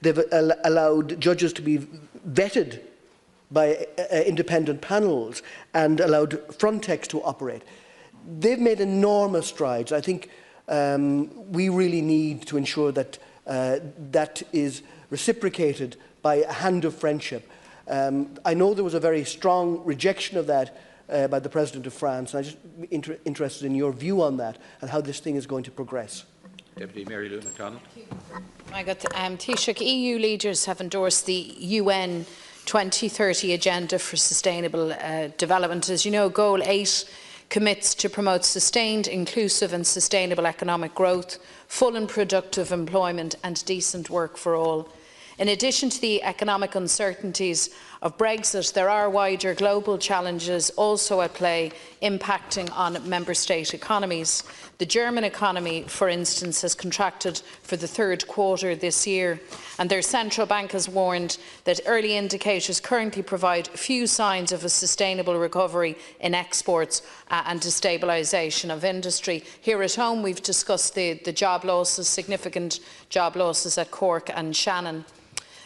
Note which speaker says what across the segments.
Speaker 1: they've allowed judges to be vetted by independent panels and allowed Frontex to operate. They've made enormous strides. I think we really need to ensure that that is reciprocated by a hand of friendship. I know there was a very strong rejection of that by the President of France, and I'm just interested in your view on that and how this thing is going to progress.
Speaker 2: Deputy Mary Lou MacDonald.
Speaker 3: Taoiseach, EU leaders have endorsed the UN 2030 Agenda for Sustainable Development. As you know, Goal 8 commits to promote sustained, inclusive and sustainable economic growth, full and productive employment and decent work for all. In addition to the economic uncertainties of Brexit, there are wider global challenges also at play, impacting on member state economies. The German economy, for instance, has contracted for the third quarter this year, and their central bank has warned that early indicators currently provide few signs of a sustainable recovery in exports and destabilisation of industry. Here at home, we've discussed the job losses, significant job losses at Cork and Shannon.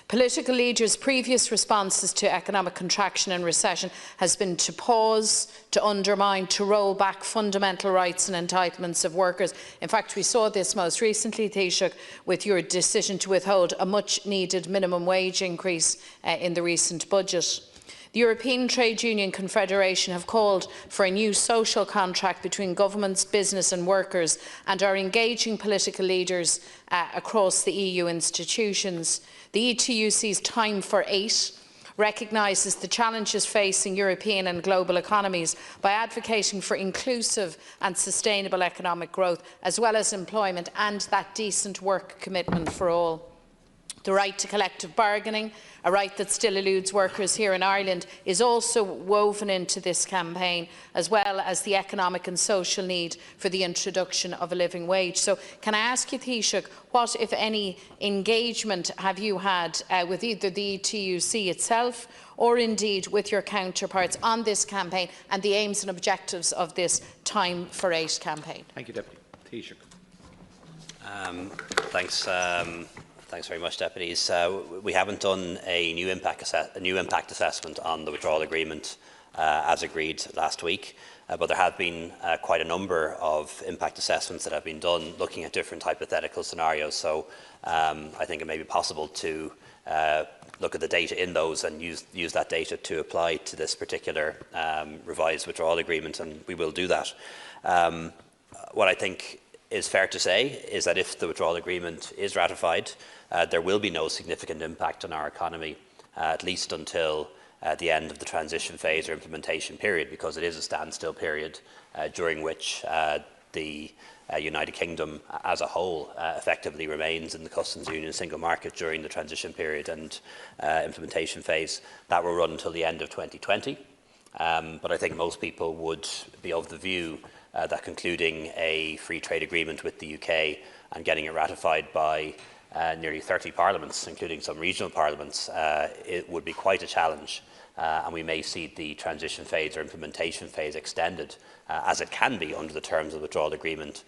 Speaker 3: Political leaders' previous responses to economic contraction and recession has been to pause, to undermine, to roll back fundamental rights and entitlements of workers. In fact, we saw this most recently, Taoiseach, with your decision to withhold a much-needed minimum wage increase in the recent budget. The European Trade Union Confederation have called for a new social contract between governments, business and workers, and are engaging political leaders across the EU institutions. The ETUC's Time for 8 recognises the challenges facing European and global economies by advocating for inclusive and sustainable economic growth, as well as employment and that decent work commitment for all. The right to collective bargaining, a right that still eludes workers here in Ireland, is also woven into this campaign, as well as the economic and social need for the introduction of a living wage. So can I ask you, Taoiseach, what, if any, engagement have you had with either the ETUC itself or indeed with your counterparts on this campaign and the aims and objectives of this Time for 8 campaign?
Speaker 2: Thank you, Deputy. Taoiseach.
Speaker 4: Thanks very much, Deputies. We haven't done a new impact assessment on the withdrawal agreement as agreed last week, but there have been quite a number of impact assessments that have been done looking at different hypothetical scenarios. So I think it may be possible to look at the data in those and use that data to apply to this particular revised withdrawal agreement, and we will do that. What I think is fair to say is that if the withdrawal agreement is ratified, there will be no significant impact on our economy, at least until the end of the transition phase or implementation period, because it is a standstill period during which the United Kingdom as a whole effectively remains in the customs union single market during the transition period and implementation phase. That will run until the end of 2020. But I think most people would be of the view that concluding a free trade agreement with the UK and getting it ratified by nearly 30 parliaments, including some regional parliaments, it would be quite a challenge, and we may see the transition phase or implementation phase extended, as it can be under the terms of the withdrawal agreement,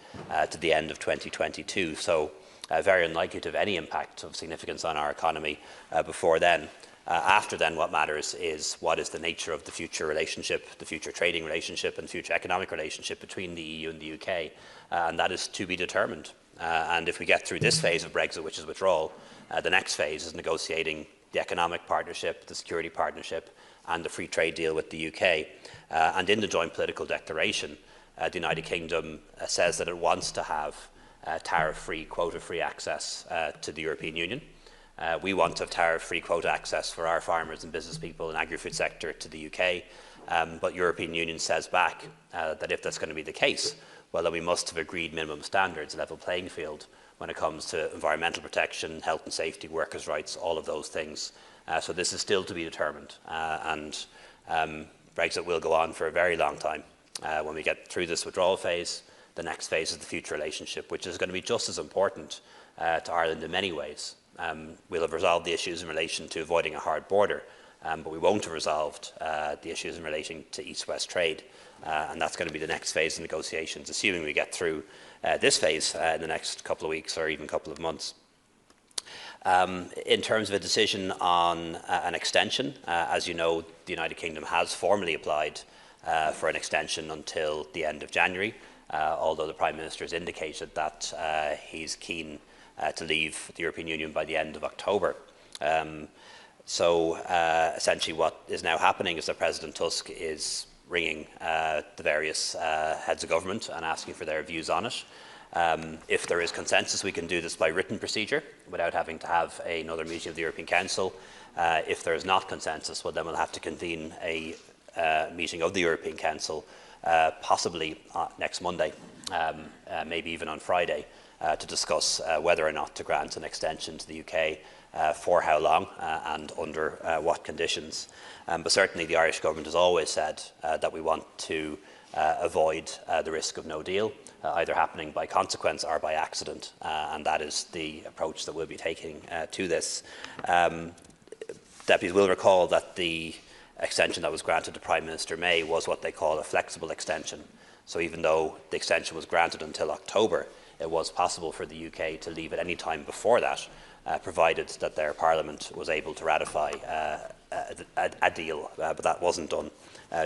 Speaker 4: to the end of 2022. So very unlikely to have any impact of significance on our economy before then. After then, what matters is what is the nature of the future relationship, the future trading relationship and future economic relationship between the EU and the UK, and that is to be determined. And if we get through this phase of Brexit, which is withdrawal, the next phase is negotiating the economic partnership, the security partnership and the free trade deal with the UK. And in the joint political declaration, the United Kingdom says that it wants to have tariff-free, quota-free access to the European Union. We want to have tariff-free quota access for our farmers and business people and agri-food sector to the UK, but European Union says back that if that's going to be the case, well, then we must have agreed minimum standards, level playing field when it comes to environmental protection, health and safety, workers' rights, all of those things. So this is still to be determined, and Brexit will go on for a very long time. When we get through this withdrawal phase, the next phase is the future relationship, which is going to be just as important to Ireland in many ways. We'll have resolved the issues in relation to avoiding a hard border, but we won't have resolved the issues in relation to East-West trade, and that's going to be the next phase of negotiations, assuming we get through this phase in the next couple of weeks or even couple of months. In terms of a decision on an extension, as you know, the United Kingdom has formally applied for an extension until the end of January, although the Prime Minister has indicated that he's keen to leave the European Union by the end of October. Essentially what is now happening is that President Tusk is ringing the various heads of government and asking for their views on it. If there is consensus, we can do this by written procedure without having to have another meeting of the European Council. If there is not consensus, well, then we'll have to convene a meeting of the European Council, possibly next Monday, maybe even on Friday, to discuss whether or not to grant an extension to the UK, for how long and under what conditions. But certainly the Irish government has always said that we want to avoid the risk of no deal, either happening by consequence or by accident, and that is the approach that we'll be taking to this. Deputies will recall that the extension that was granted to Prime Minister May was what they call a flexible extension. So even though the extension was granted until October, it was possible for the UK to leave at any time before that, provided that their Parliament was able to ratify a deal, but that wasn't done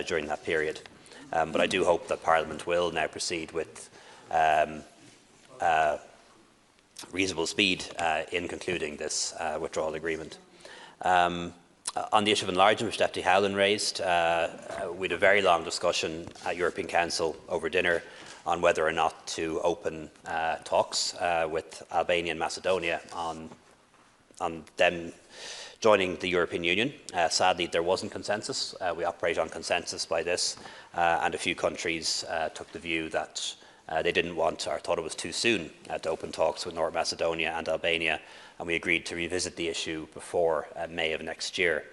Speaker 4: during that period. But I do hope that Parliament will now proceed with reasonable speed in concluding this withdrawal agreement. On the issue of enlargement, which Deputy Howland raised, we had a very long discussion at European Council over dinner on whether or not to open talks with Albania and Macedonia on them joining the European Union. Sadly, there wasn't consensus. We operate on consensus by this, and a few countries took the view that they didn't want or thought it was too soon to open talks with North Macedonia and Albania, and we agreed to revisit the issue before May of next year.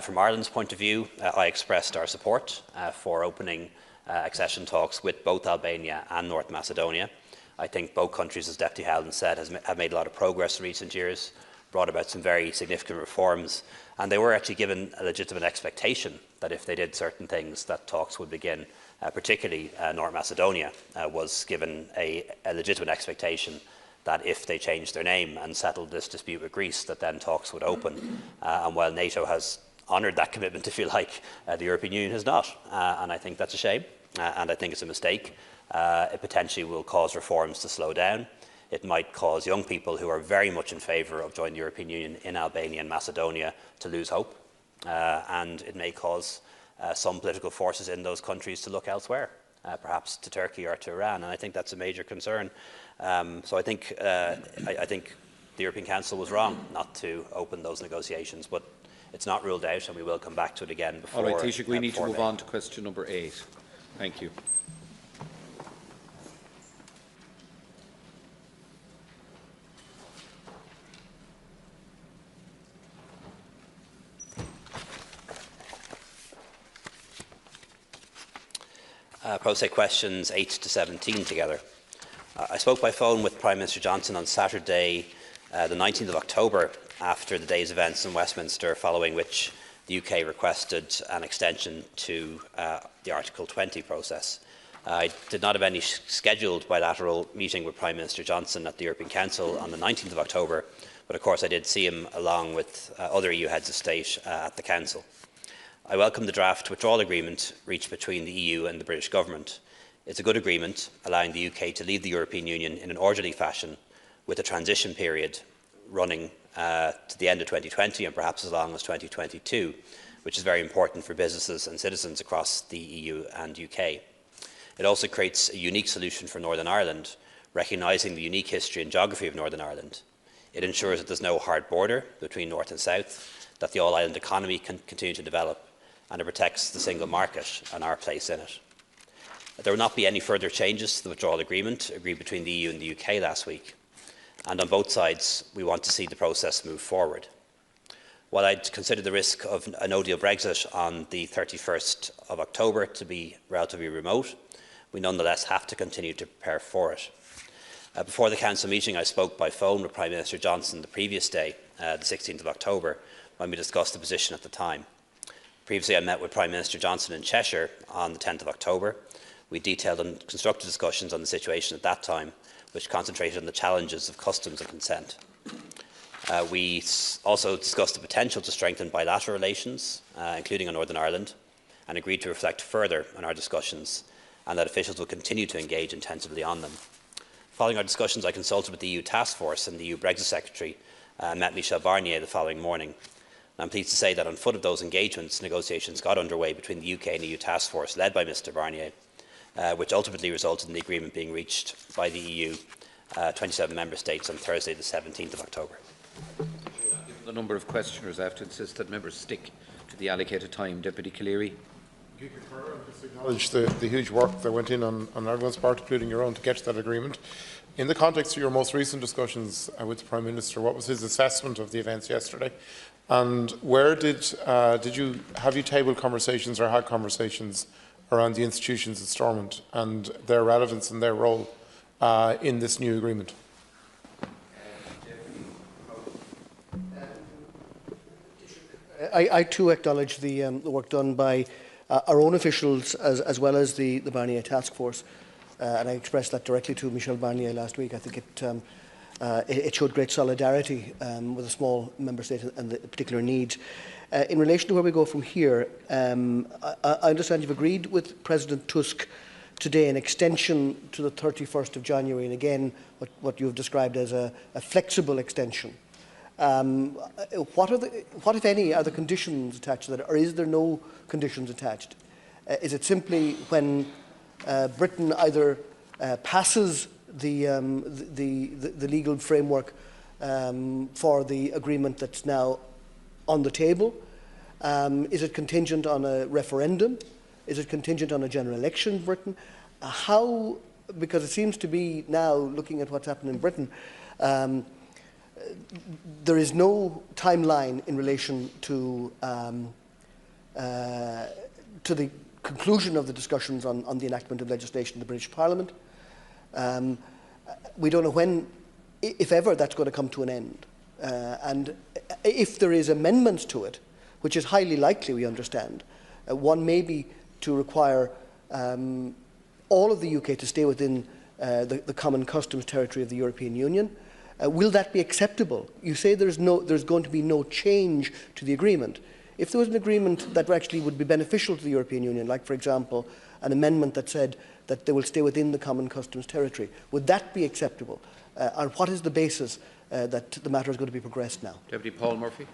Speaker 4: From Ireland's point of view, I expressed our support for opening accession talks with both Albania and North Macedonia. I think both countries, as Deputy Howland said, have made a lot of progress in recent years, brought about some very significant reforms, and they were actually given a legitimate expectation that if they did certain things, that talks would begin. Particularly North Macedonia was given a legitimate expectation that if they changed their name and settled this dispute with Greece, that then talks would open. And while NATO has honoured that commitment, if you like, the European Union has not. And I think that's a shame, and I think it's a mistake. It potentially will cause reforms to slow down. It might cause young people who are very much in favour of joining the European Union in Albania and Macedonia to lose hope. And it may cause some political forces in those countries to look elsewhere, perhaps to Turkey or to Iran, and I think that's a major concern. So I think the European Council was wrong not to open those negotiations, but it's not ruled out, and we will come back to it again before.
Speaker 2: All right, Taoiseach, we need to move
Speaker 4: May.
Speaker 2: on to question number 8. Thank you.
Speaker 4: I'll take questions 8 to 17 together. I spoke by phone with Prime Minister Johnson on Saturday, the 19th of October, after the day's events in Westminster, following which the UK requested an extension to the Article 20 process. I did not have any scheduled bilateral meeting with Prime Minister Johnson at the European Council on the 19th of October, but of course I did see him along with other EU heads of state at the Council. I welcome the draft withdrawal agreement reached between the EU and the British Government. It's a good agreement, allowing the UK to leave the European Union in an orderly fashion, with a transition period running to the end of 2020 and perhaps as long as 2022, which is very important for businesses and citizens across the EU and UK. It also creates a unique solution for Northern Ireland, recognising the unique history and geography of Northern Ireland. It ensures that there's no hard border between North and South, that the all-island economy can continue to develop, and it protects the single market and our place in it. There will not be any further changes to the withdrawal agreement agreed between the EU and the UK last week, and on both sides we want to see the process move forward. While I'd consider the risk of a no-deal Brexit on the 31st of October to be relatively remote, we nonetheless have to continue to prepare for it. Before the Council meeting, I spoke by phone with Prime Minister Johnson the previous day, the 16th of October, when we discussed the position at the time. Previously, I met with Prime Minister Johnson in Cheshire on the 10th of October. We detailed and constructive discussions on the situation at that time, which concentrated on the challenges of customs and consent. We also discussed the potential to strengthen bilateral relations, including on Northern Ireland, and agreed to reflect further on our discussions and that officials will continue to engage intensively on them. Following our discussions, I consulted with the EU Task Force and the EU Brexit Secretary and met Michel Barnier the following morning. I'm pleased to say that on foot of those engagements, negotiations got underway between the UK and EU Task Force, led by Mr Barnier, which ultimately resulted in the agreement being reached by the EU 27 Member States on Thursday, the 17th of October.
Speaker 2: The number of questioners, I have to insist that members stick to the allocated time. Deputy Cleary.
Speaker 5: You concur and just acknowledge the huge work that went in on everyone's part, including your own, to get to that agreement. In the context of your most recent discussions with the Prime Minister, what was his assessment of the events yesterday? And where have you tabled conversations or had conversations around the institutions at Stormont and their relevance and their role in this new agreement?
Speaker 1: I too acknowledge the work done by our own officials as well as the Barnier Task Force, and I expressed that directly to Michel Barnier last week. I think it showed great solidarity with a small member state and the particular needs. In relation to where we go from here, I understand you've agreed with President Tusk today an extension to the 31st of January, and again what you've described as a flexible extension. What, if any, are the conditions attached to that, or is there no conditions attached? Is it simply when Britain either passes the legal framework for the agreement that's now on the table? Is it contingent on a referendum? Is it contingent on a general election in Britain? How, because it seems to be now, looking at what's happened in Britain, there is no timeline in relation to the conclusion of the discussions on the enactment of legislation in the British Parliament. We don't know when, if ever, that's going to come to an end. And if there is amendments to it, which is highly likely, we understand, one may be to require all of the UK to stay within the common customs territory of the European Union. Will that be acceptable? You say there's going to be no change to the agreement. If there was an agreement that actually would be beneficial to the European Union, like, for example, an amendment that said that they will stay within the common customs territory, would that be acceptable? And what is the basis that the matter is going to be progressed now?
Speaker 2: Deputy Paul Murphy.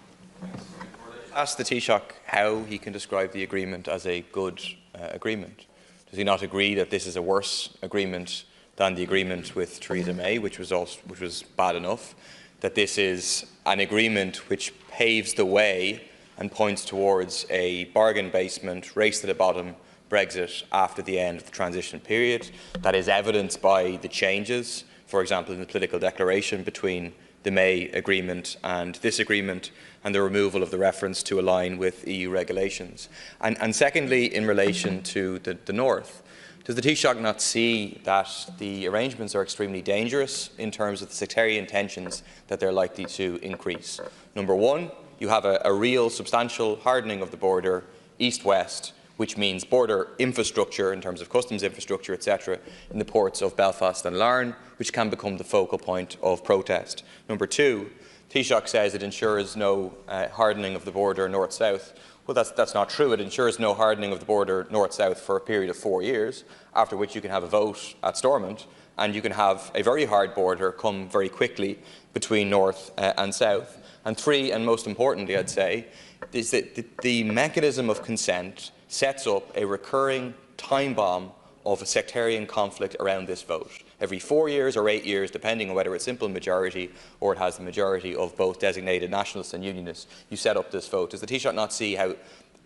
Speaker 6: Ask the Taoiseach how he can describe the agreement as a good agreement. Does he not agree that this is a worse agreement than the agreement with Theresa May, which was bad enough? That this is an agreement which paves the way and points towards a bargain basement, race to the bottom Brexit after the end of the transition period. That is evidenced by the changes, for example, in the political declaration between the May agreement and this agreement, and the removal of the reference to align with EU regulations. And secondly, in relation to the North, does the Taoiseach not see that the arrangements are extremely dangerous in terms of the sectarian tensions that they're likely to increase? Number one, you have a real substantial hardening of the border east-west, which means border infrastructure in terms of customs infrastructure, etc., in the ports of Belfast and Larne, which can become the focal point of protest. Number two, Taoiseach says it ensures no hardening of the border north-south. Well, that's not true. It ensures no hardening of the border north-south for a period of 4 years, after which you can have a vote at Stormont, and you can have a very hard border come very quickly between north and south. And three, and most importantly, I'd say, is that the mechanism of consent sets up a recurring time bomb of a sectarian conflict around this vote. Every 4 years or 8 years, depending on whether it's simple majority or it has the majority of both designated nationalists and unionists, you set up this vote. Does the Taoiseach not see how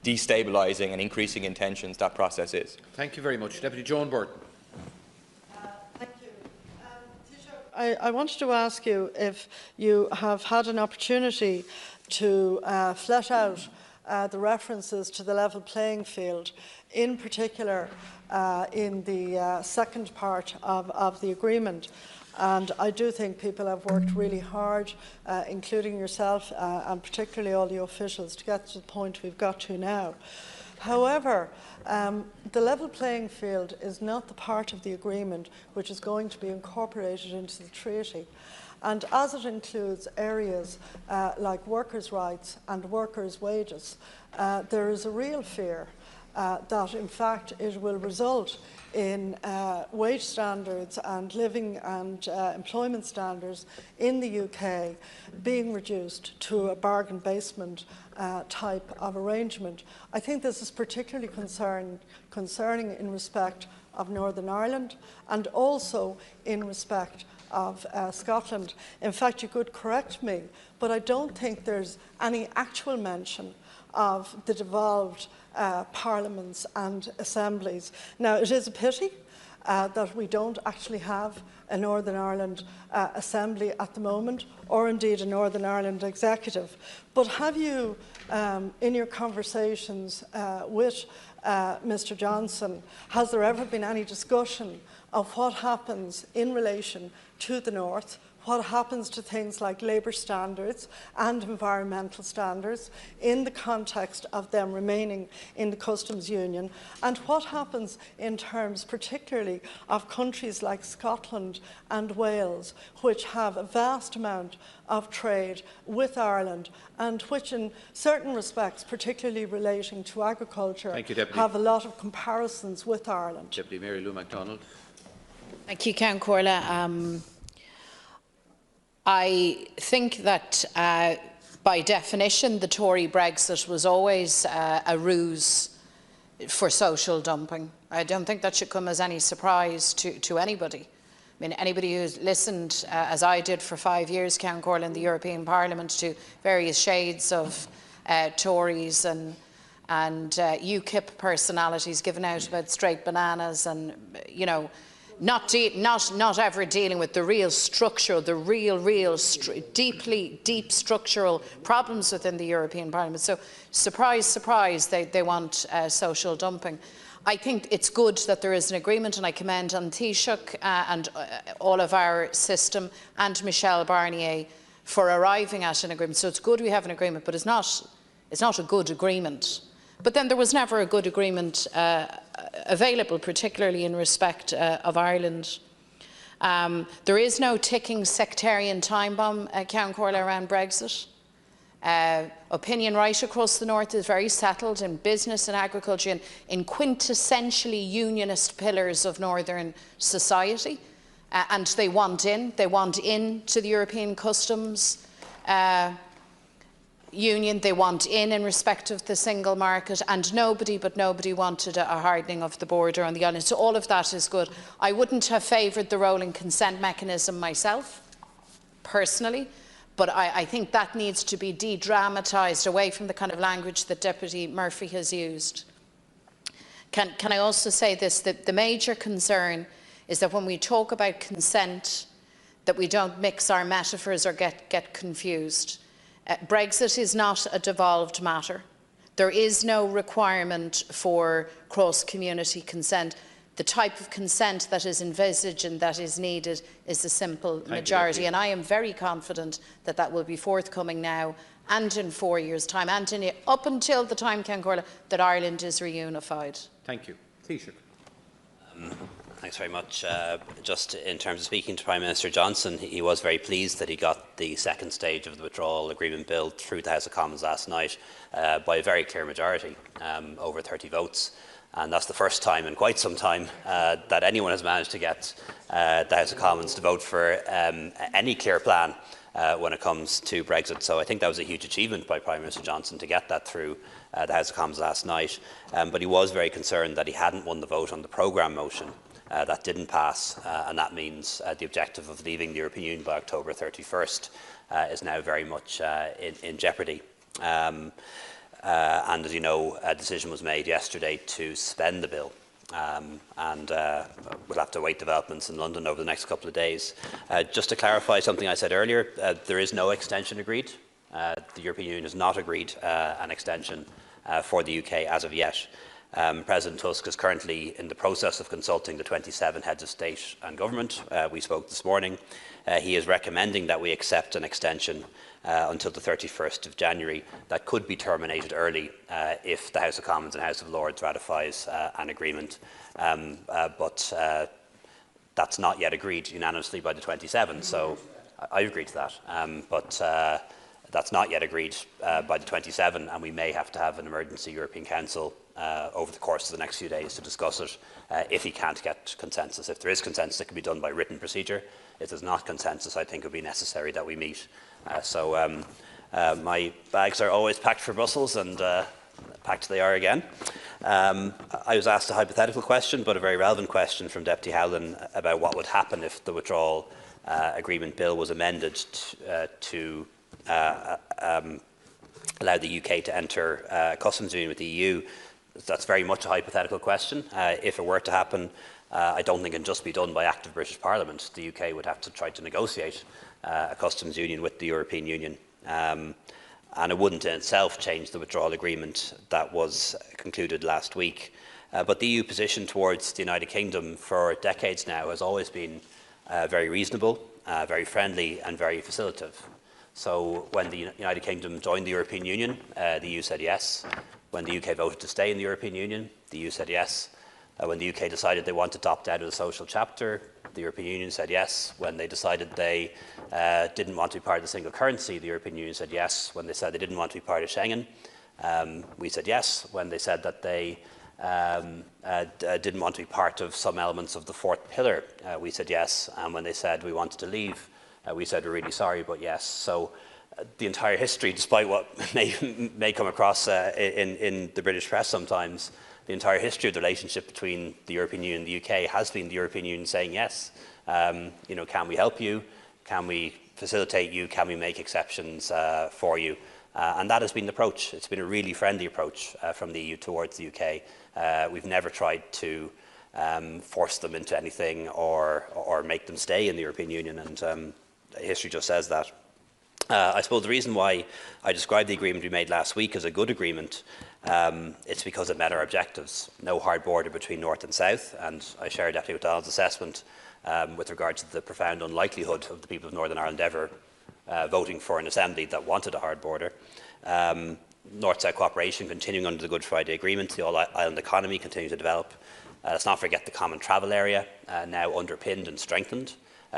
Speaker 6: destabilising and increasing in tensions that process is?
Speaker 2: Thank you very much. Deputy Joan Burton.
Speaker 7: Thank you. Taoiseach, I wanted to ask you if you have had an opportunity to flesh out the references to the level playing field, in particular in the second part of the agreement. And I do think people have worked really hard, including yourself and particularly all the officials, to get to the point we've got to now. However, the level playing field is not the part of the agreement which is going to be incorporated into the treaty. And as it includes areas like workers' rights and workers' wages, there is a real fear that in fact it will result in wage standards and living and employment standards in the UK being reduced to a bargain basement type of arrangement. I think this is particularly concerning in respect of Northern Ireland and also in respect of Scotland. In fact, you could correct me, but I don't think there's any actual mention of the devolved parliaments and assemblies. Now, it is a pity that we don't actually have a Northern Ireland Assembly at the moment, or indeed a Northern Ireland Executive. But have you, in your conversations with Mr Johnson, has there ever been any discussion of what happens in relation to the North, what happens to things like labour standards and environmental standards in the context of them remaining in the customs union, and what happens in terms particularly of countries like Scotland and Wales, which have a vast amount of trade with Ireland and which in certain respects, particularly relating to agriculture, have a lot of comparisons with Ireland.
Speaker 2: Deputy Mary Lou MacDonald.
Speaker 3: Thank you, Count Corla. I think that by definition the Tory Brexit was always a ruse for social dumping. I don't think that should come as any surprise to anybody. I mean, anybody who's listened, as I did for 5 years, Count Corla, in the European Parliament, to various shades of Tories and UKIP personalities giving out about straight bananas and, you know, not ever dealing with the real structural, the deep structural problems within the European Parliament. So, surprise, surprise, they want social dumping. I think it's good that there is an agreement, and I commend on Taoiseach and all of our system and Michel Barnier for arriving at an agreement. So it's good we have an agreement, but it's not a good agreement. But then there was never a good agreement available, particularly in respect of Ireland. There is no ticking sectarian time bomb, Count Corla, around Brexit. Opinion right across the north is very settled in business and agriculture and in quintessentially unionist pillars of northern society. And they want in to the European customs union, they want in respect of the single market, and nobody wanted a hardening of the border on the island. So all of that is good. I wouldn't have favoured the rolling consent mechanism myself, personally, but I think that needs to be de-dramatised away from the kind of language that Deputy Murphy has used. Can I also say this, that the major concern is that when we talk about consent, that we don't mix our metaphors or get confused. Brexit is not a devolved matter. There is no requirement for cross-community consent. The type of consent that is envisaged and that is needed is a simple majority. And I am very confident that that will be forthcoming now and in 4 years' time and up until the time, Count Corla, that Ireland is reunified.
Speaker 2: Thank you. Taoiseach.
Speaker 4: Thanks very much. Just in terms of speaking to Prime Minister Johnson, he was very pleased that he got the second stage of the withdrawal agreement bill through the House of Commons last night by a very clear majority, over 30 votes. And that's the first time in quite some time that anyone has managed to get the House of Commons to vote for any clear plan when it comes to Brexit. So I think that was a huge achievement by Prime Minister Johnson to get that through the House of Commons last night. But he was very concerned that he hadn't won the vote on the programme motion. That didn't pass, and that means the objective of leaving the European Union by October 31st is now very much in jeopardy. And as you know, a decision was made yesterday to suspend the bill, and we'll have to await developments in London over the next couple of days. Just to clarify something I said earlier, there is no extension agreed. The European Union has not agreed an extension for the UK as of yet. President Tusk is currently in the process of consulting the 27 heads of state and government. We spoke this morning. He is recommending that we accept an extension until the 31st of January that could be terminated early if the House of Commons and House of Lords ratifies an agreement. But that's not yet agreed unanimously by the 27. So I agreed to that, but that's not yet agreed by the 27, and we may have to have an emergency European Council over the course of the next few days to discuss it if he can't get consensus. If there is consensus, it can be done by written procedure. If there's not consensus, I think it would be necessary that we meet. My bags are always packed for Brussels, and packed they are again. I was asked a hypothetical question, but a very relevant question from Deputy Howlin about what would happen if the withdrawal agreement bill was amended to allow the UK to enter a customs union with the EU. That's very much a hypothetical question. If it were to happen, I don't think it can just be done by act of British Parliament. The UK would have to try to negotiate a customs union with the European Union. And it wouldn't in itself change the withdrawal agreement that was concluded last week. But the EU position towards the United Kingdom for decades now has always been very reasonable, very friendly and very facilitative. So when the United Kingdom joined the European Union, the EU said yes. When the UK voted to stay in the European Union, the EU said yes. When the UK decided they wanted to opt out of the social chapter, the European Union said yes. When they decided they didn't want to be part of the single currency, the European Union said yes. When they said they didn't want to be part of Schengen, we said yes. When they said that they didn't want to be part of some elements of the fourth pillar, we said yes. And when they said we wanted to leave, we said we're really sorry, but yes. So the entire history, despite what may come across in the British press sometimes, the entire history of the relationship between the European Union and the UK has been the European Union saying yes. Can we help you? Can we facilitate you? Can we make exceptions for you? And that has been the approach. It's been a really friendly approach from the EU towards the UK. We've never tried to force them into anything or make them stay in the European Union, and history just says that. I suppose the reason why I described the agreement we made last week as a good agreement, it's because it met our objectives. No hard border between North and South, and I share Deputy McDonald's assessment with regard to the profound unlikelihood of the people of Northern Ireland ever voting for an assembly that wanted a hard border. North-South cooperation continuing under the Good Friday Agreement, the all-island economy continuing to develop. Let's not forget the common travel area, now underpinned and strengthened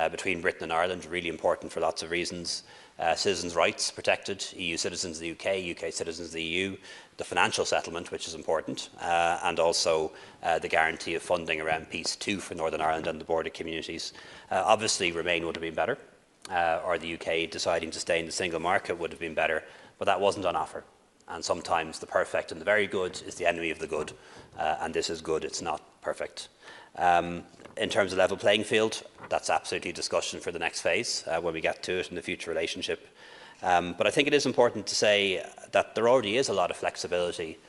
Speaker 4: between Britain and Ireland, really important for lots of reasons. Citizens' rights protected, EU citizens of the UK, UK citizens of the EU, the financial settlement, which is important, and also the guarantee of funding around Peace 2 for Northern Ireland and the border communities. Obviously, Remain would have been better, or the UK deciding to stay in the single market would have been better, but that wasn't on offer. And sometimes the perfect and the very good is the enemy of the good, and this is good, it's not perfect. In terms of level playing field, that's absolutely a discussion for the next phase when we get to it in the future relationship. But I think it is important to say that there already is a lot of flexibility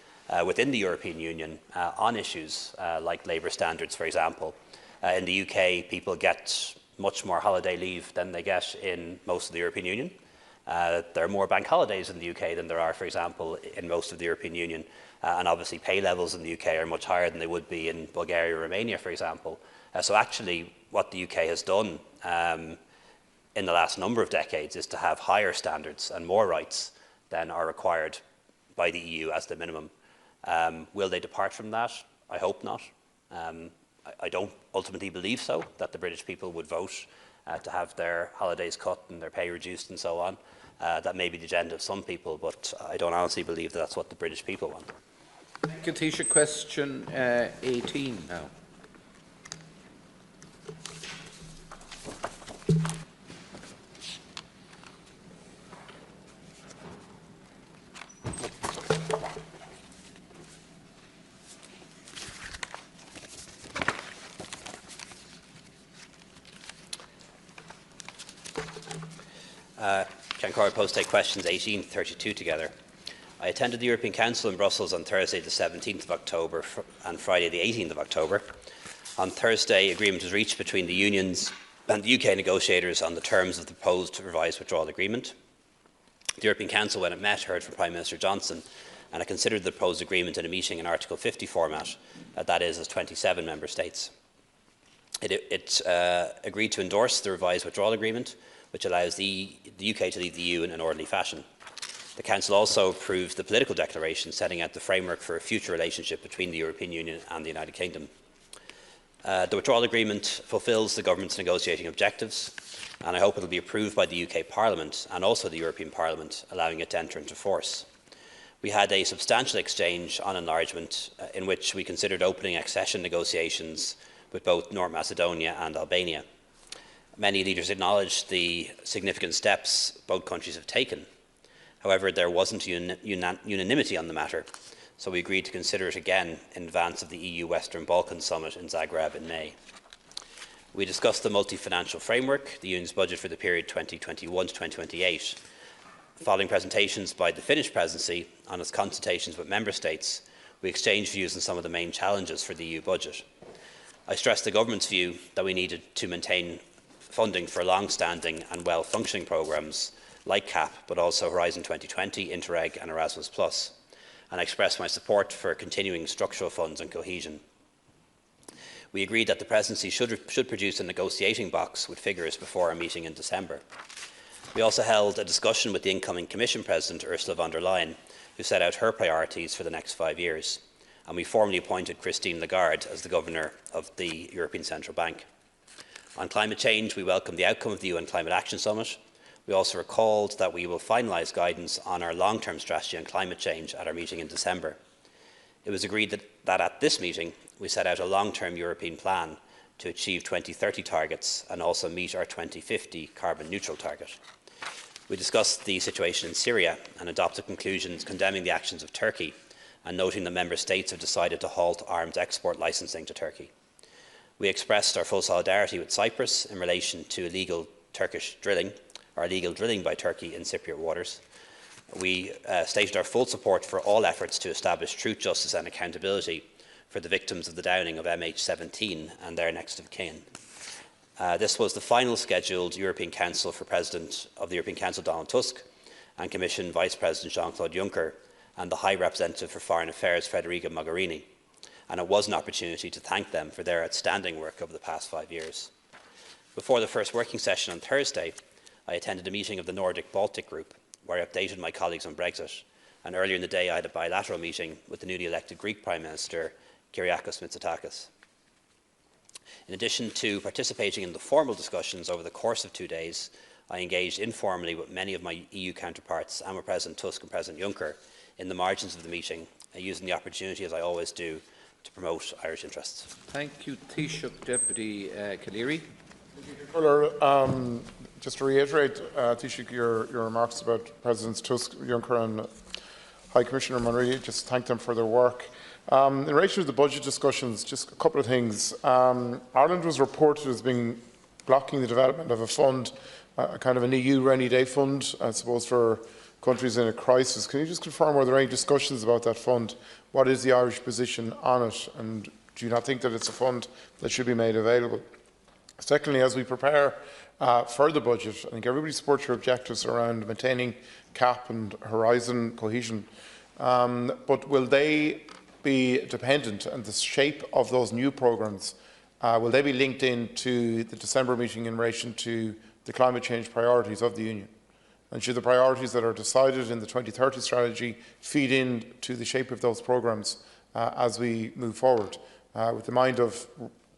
Speaker 4: within the European Union on issues like labour standards, for example. In the UK, people get much more holiday leave than they get in most of the European Union. There are more bank holidays in the UK than there are, for example, in most of the European Union. And obviously pay levels in the UK are much higher than they would be in Bulgaria or Romania, for example. So actually what the UK has done in the last number of decades is to have higher standards and more rights than are required by the EU as the minimum. Will they depart from that? I hope not. I don't ultimately believe so, that the British people would vote to have their holidays cut and their pay reduced and so on. That may be the agenda of some people, but I don't honestly believe that that's what the British people want.
Speaker 2: Thank you, Taoiseach. Question 18 now.
Speaker 4: Can I propose to take questions 18 to 32 together? I attended the European Council in Brussels on Thursday the 17th of October and Friday the 18th of October. On Thursday, agreement was reached between the unions and the UK negotiators on the terms of the proposed revised withdrawal agreement. The European Council, when it met, heard from Prime Minister Johnson, and it considered the proposed agreement in a meeting in Article 50 format, that is, as 27 member states. It agreed to endorse the revised withdrawal agreement, which allows the UK to leave the EU in an orderly fashion. The Council also approved the political declaration setting out the framework for a future relationship between the European Union and the United Kingdom. The withdrawal agreement fulfils the government's negotiating objectives, and I hope it will be approved by the UK Parliament and also the European Parliament, allowing it to enter into force. We had a substantial exchange on enlargement in which we considered opening accession negotiations with both North Macedonia and Albania. Many leaders acknowledged the significant steps both countries have taken. However, there wasn't unanimity on the matter, so we agreed to consider it again in advance of the EU Western Balkans Summit in Zagreb in May. We discussed the multi-financial framework, the Union's budget for the period 2021 to 2028. Following presentations by the Finnish presidency on its consultations with Member States, we exchanged views on some of the main challenges for the EU budget. I stressed the government's view that we needed to maintain funding for long-standing and well-functioning programmes like CAP, but also Horizon 2020, Interreg and Erasmus+, and I expressed my support for continuing structural funds and cohesion. We agreed that the Presidency should produce a negotiating box with figures before our meeting in December. We also held a discussion with the incoming Commission President, Ursula von der Leyen, who set out her priorities for the next 5 years, and we formally appointed Christine Lagarde as the Governor of the European Central Bank. On climate change, we welcomed the outcome of the UN Climate Action Summit. We also recalled that we will finalise guidance on our long-term strategy on climate change at our meeting in December. It was agreed that at this meeting, we set out a long-term European plan to achieve 2030 targets and also meet our 2050 carbon neutral target. We discussed the situation in Syria and adopted conclusions condemning the actions of Turkey and noting that Member States have decided to halt arms export licensing to Turkey. We expressed our full solidarity with Cyprus in relation to illegal Turkish drilling, or illegal drilling by Turkey in Cypriot waters. We stated our full support for all efforts to establish truth, justice and accountability for the victims of the downing of MH17 and their next of kin. This was the final scheduled European Council for President of the European Council Donald Tusk and Commission Vice President Jean-Claude Juncker and the High Representative for Foreign Affairs Federica Mogherini, and it was an opportunity to thank them for their outstanding work over the past 5 years. Before the first working session on Thursday, I attended a meeting of the Nordic-Baltic Group where I updated my colleagues on Brexit, and earlier in the day I had a bilateral meeting with the newly elected Greek Prime Minister Kyriakos Mitsotakis. In addition to participating in the formal discussions over the course of 2 days, I engaged informally with many of my EU counterparts and with President Tusk and President Juncker in the margins of the meeting, using the opportunity, as I always do, to promote Irish interests.
Speaker 2: Thank you, Taoiseach. Deputy Calleary.
Speaker 5: Just to reiterate, Taoiseach, your remarks about Presidents Tusk, Juncker and High Commissioner Mogherini, just thank them for their work. In relation to the budget discussions, just a couple of things. Ireland was reported as being blocking the development of a fund, kind of an EU rainy day fund, I suppose, for countries in a crisis. Can you just confirm, were there any discussions about that fund? What is the Irish position on it? And do you not think that it's a fund that should be made available? Secondly, as we prepare for the budget, I think everybody supports your objectives around maintaining CAP and Horizon cohesion. But will they be dependent on the shape of those new programmes? Will they be linked into the December meeting in relation to the climate change priorities of the Union? And should the priorities that are decided in the 2030 strategy feed into the shape of those programmes as we move forward, with the mind of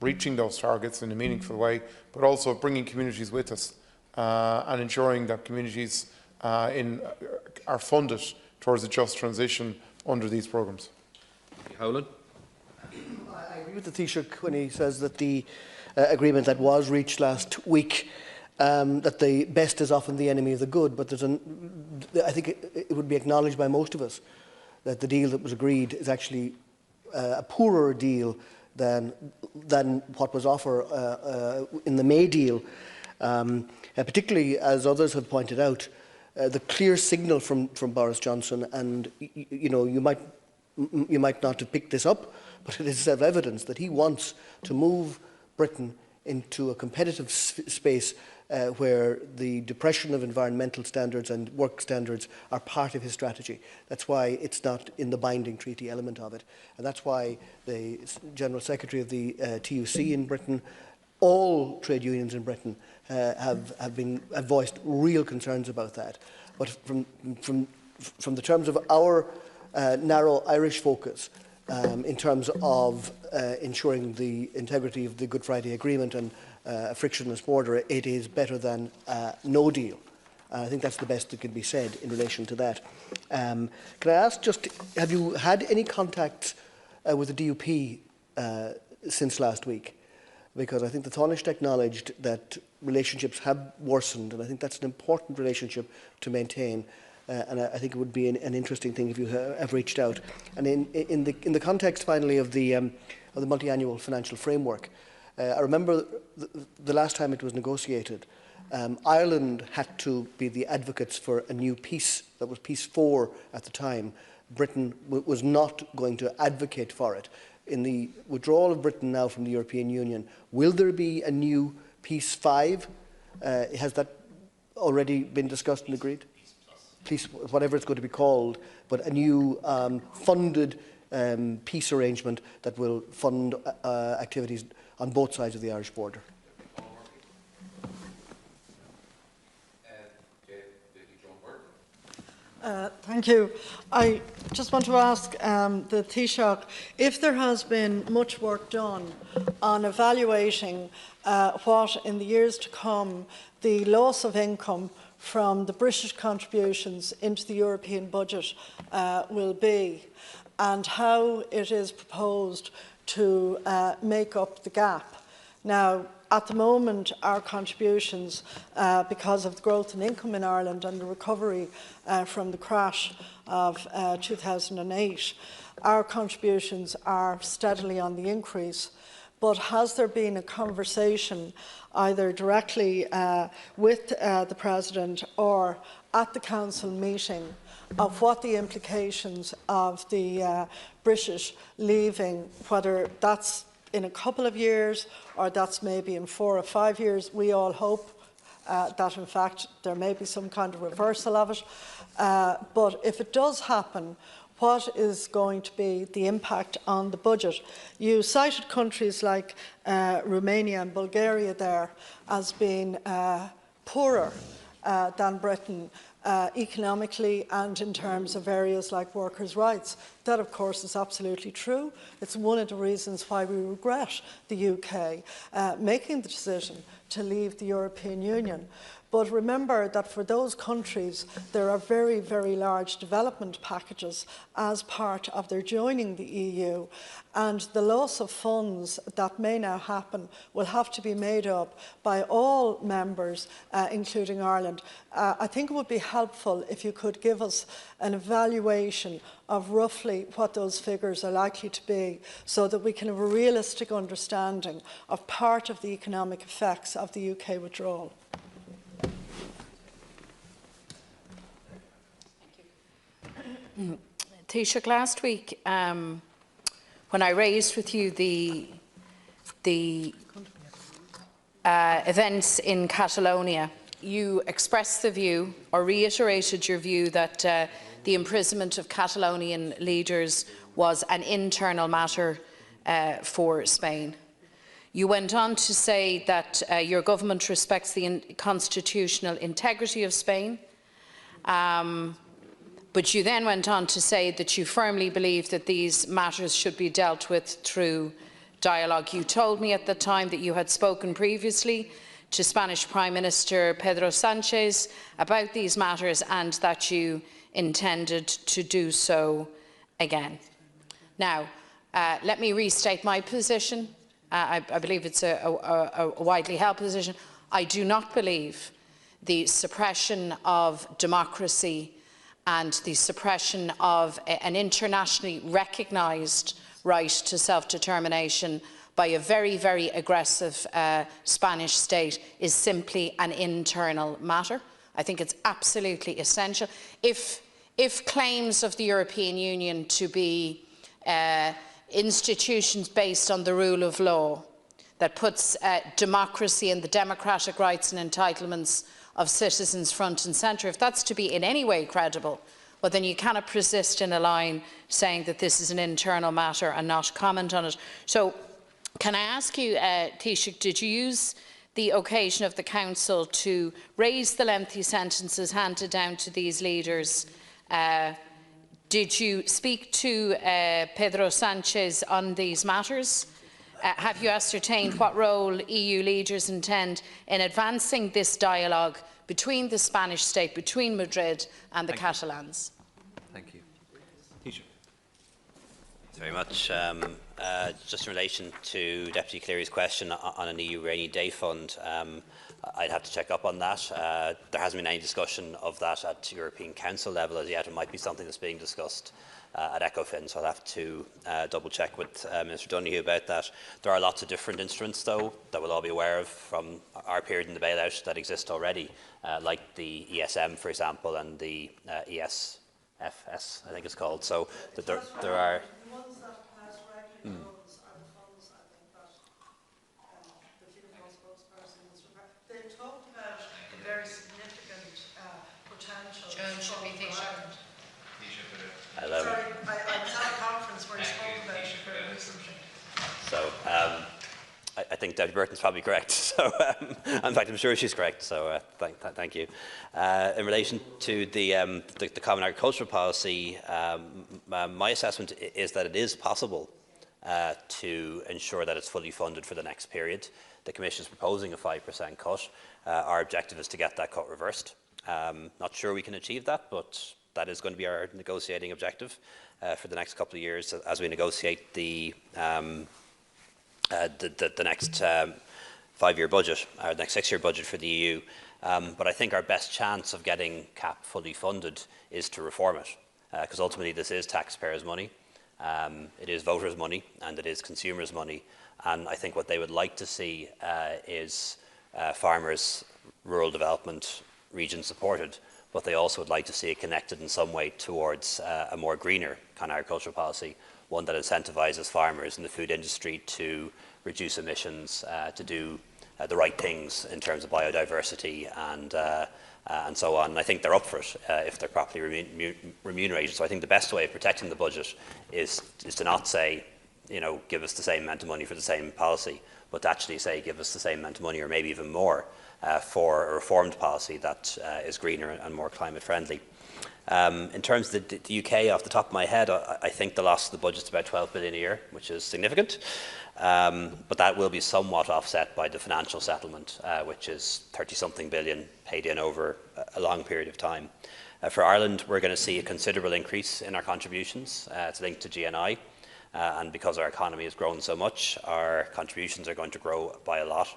Speaker 5: reaching those targets in a meaningful way, but also bringing communities with us and ensuring that communities are funded towards a just transition under these programmes?
Speaker 2: Howland.
Speaker 1: I agree with the Taoiseach when he says that the agreement that was reached last week, that the best is often the enemy of the good, but I think it would be acknowledged by most of us that the deal that was agreed is actually a poorer deal than what was offered in the May deal, particularly, as others have pointed out, the clear signal from Boris Johnson, and you might not have picked this up, but it is self-evident that he wants to move Britain into a competitive space where the depression of environmental standards and work standards are part of his strategy. That's why it's not in the binding treaty element of it. And that's why the General Secretary of the TUC in Britain, all trade unions in Britain have voiced real concerns about that. But from the terms of our narrow Irish focus, in terms of ensuring the integrity of the Good Friday Agreement and a frictionless border, it is better than no deal. I think that's the best that can be said in relation to that. Can I ask, just, have you had any contact with the DUP since last week? Because I think the Taoiseach acknowledged that relationships have worsened, and I think that's an important relationship to maintain. And I think it would be an interesting thing if you have reached out. And in the context, finally, of the multi-annual financial framework, I remember the last time it was negotiated, Ireland had to be the advocates for a new peace. That was Peace 4 at the time. Britain was not going to advocate for it. In the withdrawal of Britain now from the European Union, will there be a new Peace 5? Has that already been discussed and agreed? Peace, whatever it's going to be called, but a new funded peace arrangement that will fund activities on both sides of the Irish border.
Speaker 7: Thank you. I just want to ask the Taoiseach if there has been much work done on evaluating what in the years to come the loss of income from the British contributions into the European budget will be, and how it is proposed to make up the gap. Now, at the moment, our contributions, because of the growth in income in Ireland and the recovery from the crash of 2008, our contributions are steadily on the increase. But has there been a conversation, either directly with the President or at the Council meeting, of what the implications of the British leaving, whether that's in a couple of years or that's maybe in 4 or 5 years? We all hope that in fact there may be some kind of reversal of it. But if it does happen, what is going to be the impact on the budget? You cited countries like Romania and Bulgaria there as being poorer than Britain economically and in terms of areas like workers' rights. That, of course, is absolutely true. It's one of the reasons why we regret the UK making the decision to leave the European Union. But remember that for those countries, there are very, very large development packages as part of their joining the EU. And the loss of funds that may now happen will have to be made up by all members, including Ireland. I think it would be helpful if you could give us an evaluation of roughly what those figures are likely to be, so that we can have a realistic understanding of part of the economic effects of the UK withdrawal.
Speaker 3: Taoiseach, last week, when I raised with you the events in Catalonia, you expressed the view, or reiterated your view, that the imprisonment of Catalonian leaders was an internal matter for Spain. You went on to say that your government respects the constitutional integrity of Spain. But you then went on to say that you firmly believe that these matters should be dealt with through dialogue. You told me at the time that you had spoken previously to Spanish Prime Minister Pedro Sánchez about these matters and that you intended to do so again. Now, let me restate my position. I believe it's a widely held position. I do not believe the suppression of democracy and the suppression of an internationally recognised right to self-determination by a very, very aggressive Spanish state is simply an internal matter. I think it's absolutely essential. If claims of the European Union to be institutions based on the rule of law that puts democracy and the democratic rights and entitlements of citizens front and centre, if that's to be in any way credible, well, then you cannot persist in a line saying that this is an internal matter and not comment on it. So can I ask you, Taoiseach, did you use the occasion of the Council to raise the lengthy sentences handed down to these leaders Did you speak to Pedro Sanchez on these matters? Have you ascertained what role EU leaders intend in advancing this dialogue between the Spanish state, between Madrid and the Catalans?
Speaker 2: Thank you.
Speaker 4: Thanks very much. Just in relation to Deputy Cleary's question on an EU rainy day fund, I'd have to check up on that. There hasn't been any discussion of that at European Council level as yet. It might be something that's being discussed at ECOFIN, so I'll have to double check with Minister Donoghue about that. There are lots of different instruments, though, that we'll all be aware of from our period in the bailout that exist already, like the ESM, for example, and the ESFS, I think it's called. So that there are.
Speaker 7: Sorry, I was at a conference where he spoke about it very recently.
Speaker 4: So I think Deputy Burton's probably correct. So in fact, I'm sure she's correct. So thank you. In relation to the common agricultural policy, my assessment is that it is possible to ensure that it's fully funded for the next period. The Commission is proposing a 5% cut. Our objective is to get that cut reversed. Not sure we can achieve that, but that is going to be our negotiating objective for the next couple of years as we negotiate the next 5-year budget, or the next 6-year budget for the EU. But I think our best chance of getting CAP fully funded is to reform it, because ultimately this is taxpayers' money, it is voters' money, and it is consumers' money. And I think what they would like to see is farmers, rural development, regions supported, but they also would like to see it connected in some way towards a more greener kind of agricultural policy, one that incentivises farmers in the food industry to reduce emissions, to do the right things in terms of biodiversity and so on. And I think they're up for it if they're properly remunerated. So I think the best way of protecting the budget is to not say, you know, give us the same amount of money for the same policy, but to actually say give us the same amount of money or maybe even more for a reformed policy that is greener and more climate friendly. In terms of the UK, off the top of my head, I think the loss of the budget is about 12 billion a year, which is significant. But that will be somewhat offset by the financial settlement, which is 30-something billion paid in over a long period of time. For Ireland, we're going to see a considerable increase in our contributions. It's linked to GNI. And because our economy has grown so much, our contributions are going to grow by a lot.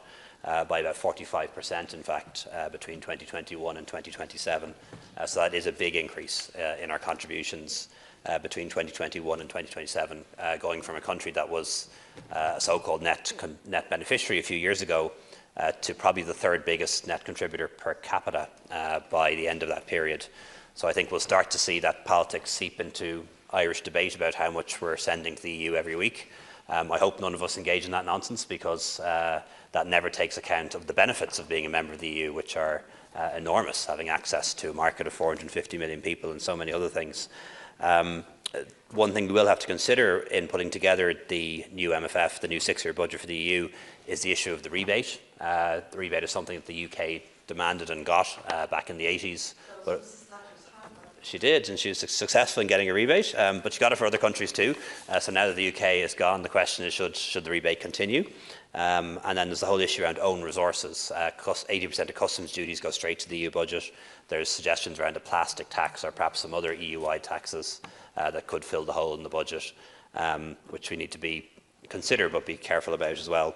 Speaker 4: By about 45%, in fact, between 2021 and 2027. So that is a big increase in our contributions between 2021 and 2027, going from a country that was a so-called net beneficiary a few years ago to probably the third biggest net contributor per capita by the end of that period. So I think we'll start to see that politics seep into Irish debate about how much we're sending to the EU every week. I hope none of us engage in that nonsense, because that never takes account of the benefits of being a member of the EU, which are enormous, having access to a market of 450 million people and so many other things. One thing we will have to consider in putting together the new MFF, the new 6-year budget for the EU, is the issue of the rebate. The rebate is something that the UK demanded and got back in the 80s. But she did, and she was successful in getting a rebate, but she got it for other countries too. So now that the UK is gone, the question is, should the rebate continue? And then there's the whole issue around own resources. 80% of customs duties go straight to the EU budget. There's suggestions around a plastic tax or perhaps some other EU-wide taxes that could fill the hole in the budget, which we need to consider but be careful about as well.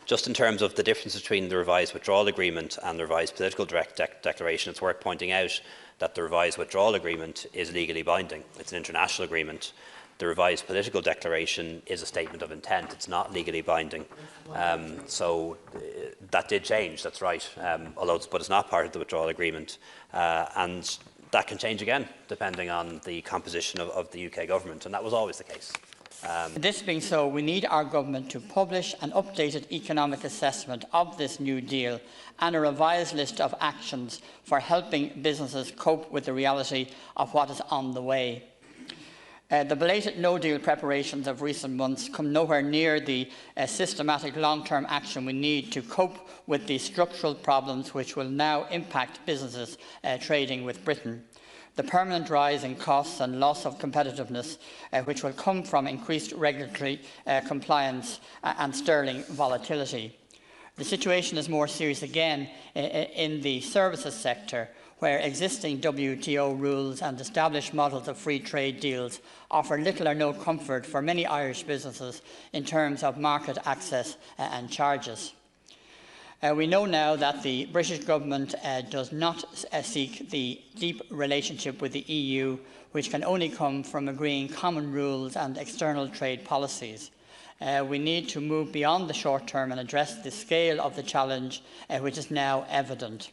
Speaker 4: Just in terms of the difference between the revised withdrawal agreement and the revised political declaration, it's worth pointing out that the revised withdrawal agreement is legally binding. It's an international agreement. The revised political declaration is a statement of intent. It's not legally binding. So that did change, that's right, but it's not part of the withdrawal agreement. And that can change again, depending on the composition of the UK government, and that was always the case.
Speaker 8: This being so, we need our government to publish an updated economic assessment of this new deal and a revised list of actions for helping businesses cope with the reality of what is on the way. The belated no-deal preparations of recent months come nowhere near the systematic long-term action we need to cope with the structural problems which will now impact businesses trading with Britain. the permanent rise in costs and loss of competitiveness which will come from increased regulatory compliance and sterling volatility. The situation is more serious again in the services sector, where existing WTO rules and established models of free trade deals offer little or no comfort for many Irish businesses in terms of market access and charges. We know now that the British government does not seek the deep relationship with the EU, which can only come from agreeing common rules and external trade policies. We need to move beyond the short term and address the scale of the challenge, which is now evident.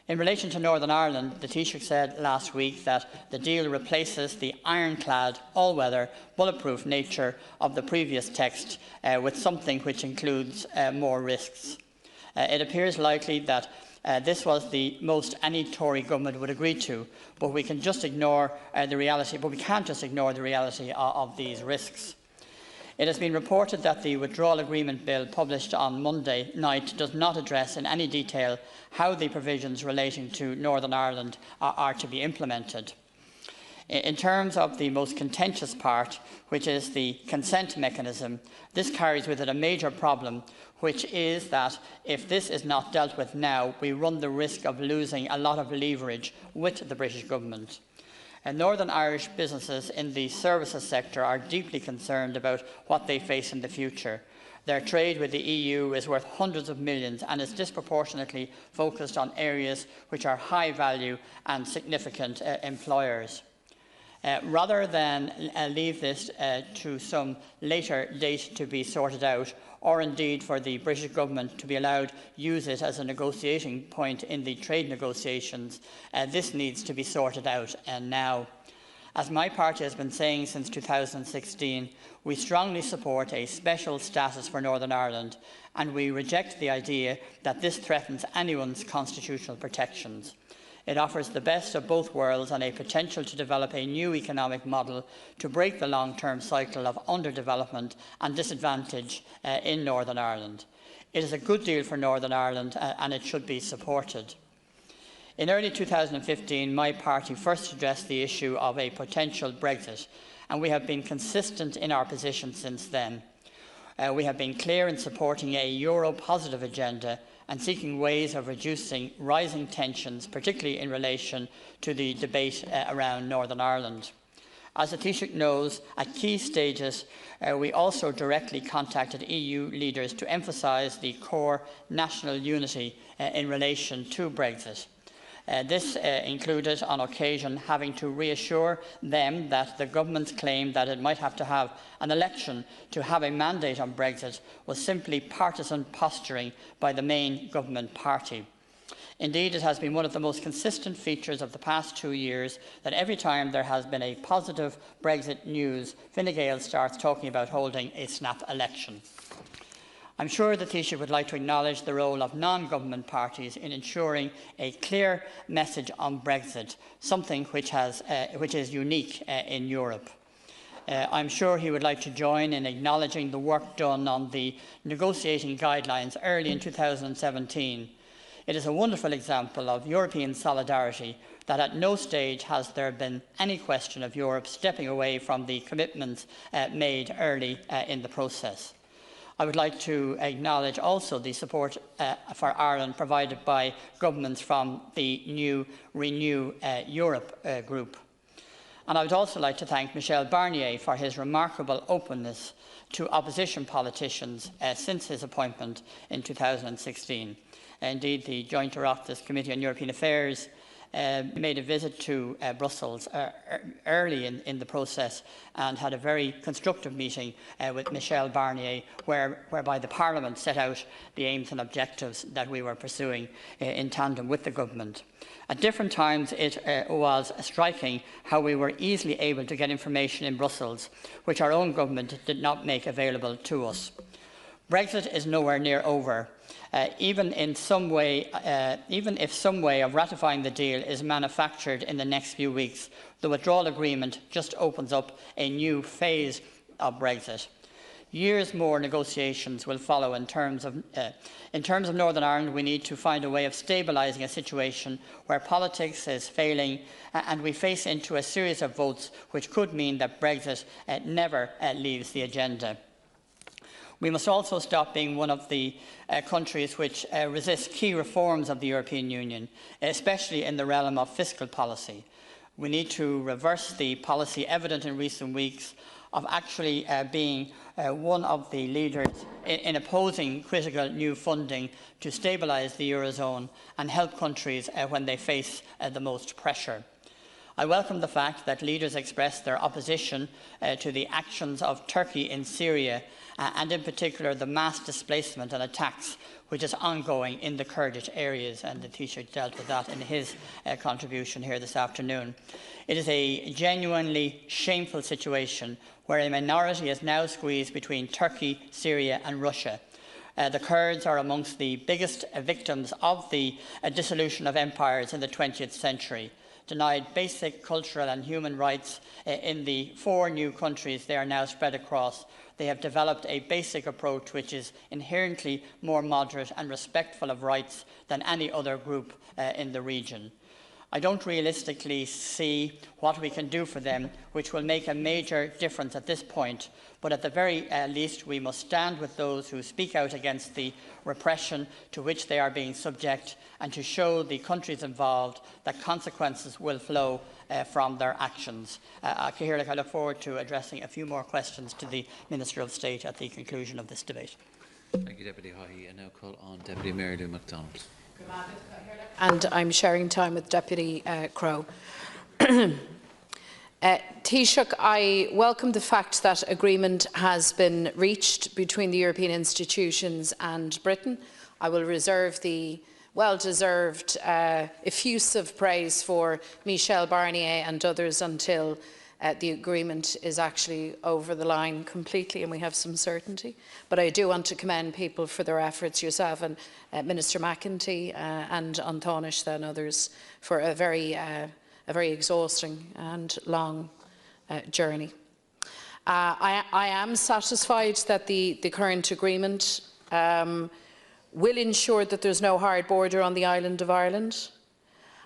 Speaker 8: In relation to Northern Ireland, the Taoiseach said last week that the deal replaces the ironclad, all-weather, bulletproof nature of the previous text with something which includes more risks. It appears likely that this was the most any Tory government would agree to, but we can just ignore the reality. But we can't just ignore the reality of these risks. It has been reported that the withdrawal agreement bill published on Monday night does not address in any detail how the provisions relating to Northern Ireland are to be implemented. In terms of the most contentious part, which is the consent mechanism, this carries with it a major problem, which is that if this is not dealt with now, we run the risk of losing a lot of leverage with the British government. Northern Irish businesses in the services sector are deeply concerned about what they face in the future. Their trade with the EU is worth hundreds of millions and is disproportionately focused on areas which are high value and significant employers. Rather than leave this to some later date to be sorted out, or indeed for the British government to be allowed to use it as a negotiating point in the trade negotiations, this needs to be sorted out now. As my party has been saying since 2016, we strongly support a special status for Northern Ireland, and we reject the idea that this threatens anyone's constitutional protections. It offers the best of both worlds and a potential to develop a new economic model to break the long-term cycle of underdevelopment and disadvantage in Northern Ireland. It is a good deal for Northern Ireland and it should be supported. In early 2015, my party first addressed the issue of a potential Brexit, and we have been consistent in our position since then. We have been clear in supporting a Euro-positive agenda and seeking ways of reducing rising tensions, particularly in relation to the debate around Northern Ireland. As the Taoiseach knows, at key stages we also directly contacted EU leaders to emphasise the core national unity in relation to Brexit. This included, on occasion, having to reassure them that the government's claim that it might have to have an election to have a mandate on Brexit was simply partisan posturing by the main government party. Indeed, it has been one of the most consistent features of the past 2 years that every time there has been a positive Brexit news, Fine Gael starts talking about holding a snap election. I'm sure the Taoiseach would like to acknowledge the role of non-government parties in ensuring a clear message on Brexit, something which is unique in Europe. I'm sure he would like to join in acknowledging the work done on the negotiating guidelines early in 2017. It is a wonderful example of European solidarity that at no stage has there been any question of Europe stepping away from the commitments made early in the process. I would like to acknowledge also the support for Ireland provided by governments from the new Renew Europe group. And I would also like to thank Michel Barnier for his remarkable openness to opposition politicians since his appointment in 2016. Indeed, the Joint Oireachtas Committee on European Affairs made a visit to Brussels early in the process and had a very constructive meeting with Michel Barnier, whereby the Parliament set out the aims and objectives that we were pursuing in tandem with the government. At different times, it was striking how we were easily able to get information in Brussels, which our own government did not make available to us. Brexit is nowhere near over. Even if some way of ratifying the deal is manufactured in the next few weeks, the withdrawal agreement just opens up a new phase of Brexit. Years more negotiations will follow. In terms of Northern Ireland, we need to find a way of stabilising a situation where politics is failing and we face into a series of votes which could mean that Brexit never leaves the agenda. We must also stop being one of the countries which resist key reforms of the European Union, especially in the realm of fiscal policy. We need to reverse the policy evident in recent weeks of actually being one of the leaders in opposing critical new funding to stabilise the Eurozone and help countries when they face the most pressure. I welcome the fact that leaders expressed their opposition to the actions of Turkey in Syria and in particular the mass displacement and attacks which is ongoing in the Kurdish areas, and the Taoiseach dealt with that in his contribution here this afternoon. It is a genuinely shameful situation where a minority is now squeezed between Turkey, Syria and Russia. The Kurds are amongst the biggest victims of the dissolution of empires in the 20th century. Denied basic cultural and human rights in the 4 new countries they are now spread across, they have developed a basic approach which is inherently more moderate and respectful of rights than any other group in the region. I don't realistically see what we can do for them which will make a major difference at this point, but at the very least we must stand with those who speak out against the repression to which they are being subject and to show the countries involved that consequences will flow from their actions. I look forward to addressing a few more questions to the Minister of State at the conclusion of this debate.
Speaker 2: Thank you, Deputy Haughey. I now call on Deputy Mayor Lou MacDonald.
Speaker 3: And I'm sharing time with Deputy Crowe. Taoiseach, I welcome the fact that agreement has been reached between the European institutions and Britain. I will reserve the well-deserved effusive praise for Michel Barnier and others until the agreement is actually over the line completely and we have some certainty. But I do want to commend people for their efforts, yourself and Minister McEntee and Antónis and others, for a very exhausting and long journey. I am satisfied that the current agreement will ensure that there's no hard border on the island of Ireland.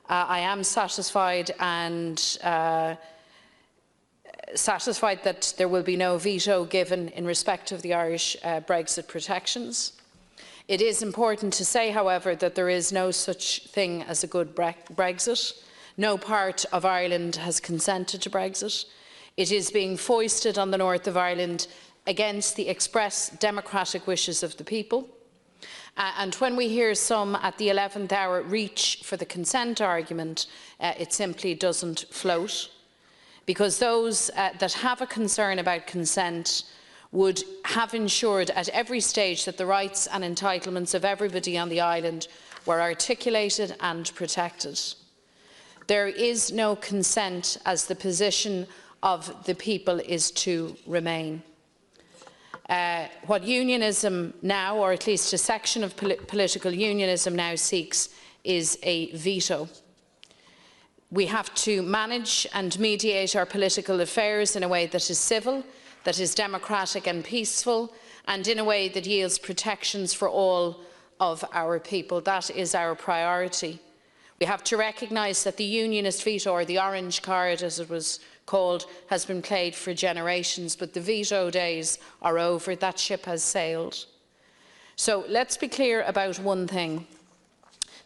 Speaker 3: I am satisfied and satisfied that there will be no veto given in respect of the Irish Brexit protections. It is important to say, however, that there is no such thing as a good Brexit. No part of Ireland has consented to Brexit. It is being foisted on the north of Ireland against the express democratic wishes of the people. And when we hear some at the 11th hour reach for the consent argument, it simply doesn't float. Because those that have a concern about consent would have ensured at every stage that the rights and entitlements of everybody on the island were articulated and protected. There is no consent as the position of the people is to remain. What unionism now, or at least a section of political unionism now seeks, is a veto. We have to manage and mediate our political affairs in a way that is civil, that is democratic and peaceful, and in a way that yields protections for all of our people. That is our priority. We have to recognise that the unionist veto, or the orange card as it was called, has been played for generations, but the veto days are over. That ship has sailed. So let's be clear about one thing.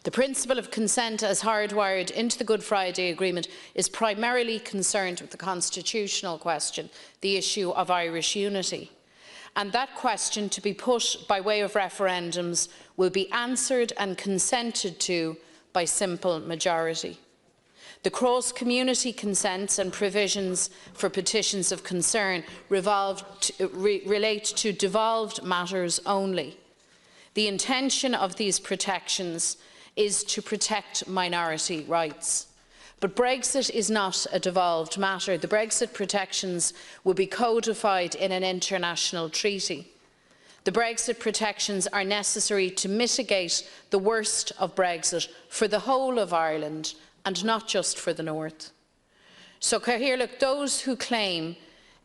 Speaker 3: The principle of consent as hardwired into the Good Friday Agreement is primarily concerned with the constitutional question, the issue of Irish unity. And that question, to be put by way of referendums, will be answered and consented to by simple majority. The cross-community consents and provisions for petitions of concern relate to devolved matters only. The intention of these protections is to protect minority rights. But Brexit is not a devolved matter. The Brexit protections will be codified in an international treaty. The Brexit protections are necessary to mitigate the worst of Brexit for the whole of Ireland and not just for the north. So here, look, those who claim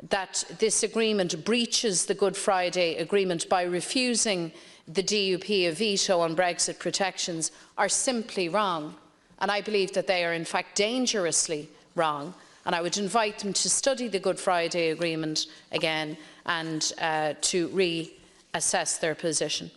Speaker 3: that this agreement breaches the Good Friday Agreement by refusing the DUP a veto on Brexit protections are simply wrong. And I believe that they are in fact dangerously wrong. And I would invite them to study the Good Friday Agreement again and to reassess their position.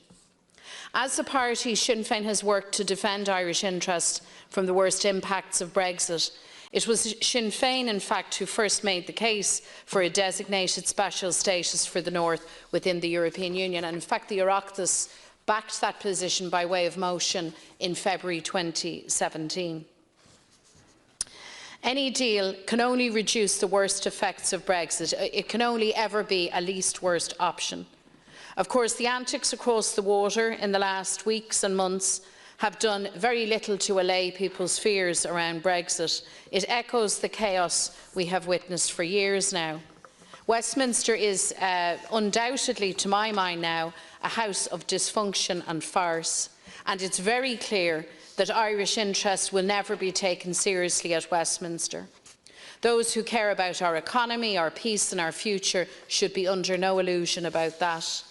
Speaker 3: As a party, Sinn Féin has worked to defend Irish interests from the worst impacts of Brexit. It was Sinn Féin, in fact, who first made the case for a designated special status for the North within the European Union. And in fact, the Oireachtas backed that position by way of motion in February 2017. Any deal can only reduce the worst effects of Brexit. It can only ever be a least worst option. Of course, the antics across the water in the last weeks and months have done very little to allay people's fears around Brexit. It echoes the chaos we have witnessed for years now. Westminster is undoubtedly, to my mind now, a house of dysfunction and farce, and it's very clear that Irish interests will never be taken seriously at Westminster. Those who care about our economy, our peace and our future should be under no illusion about that.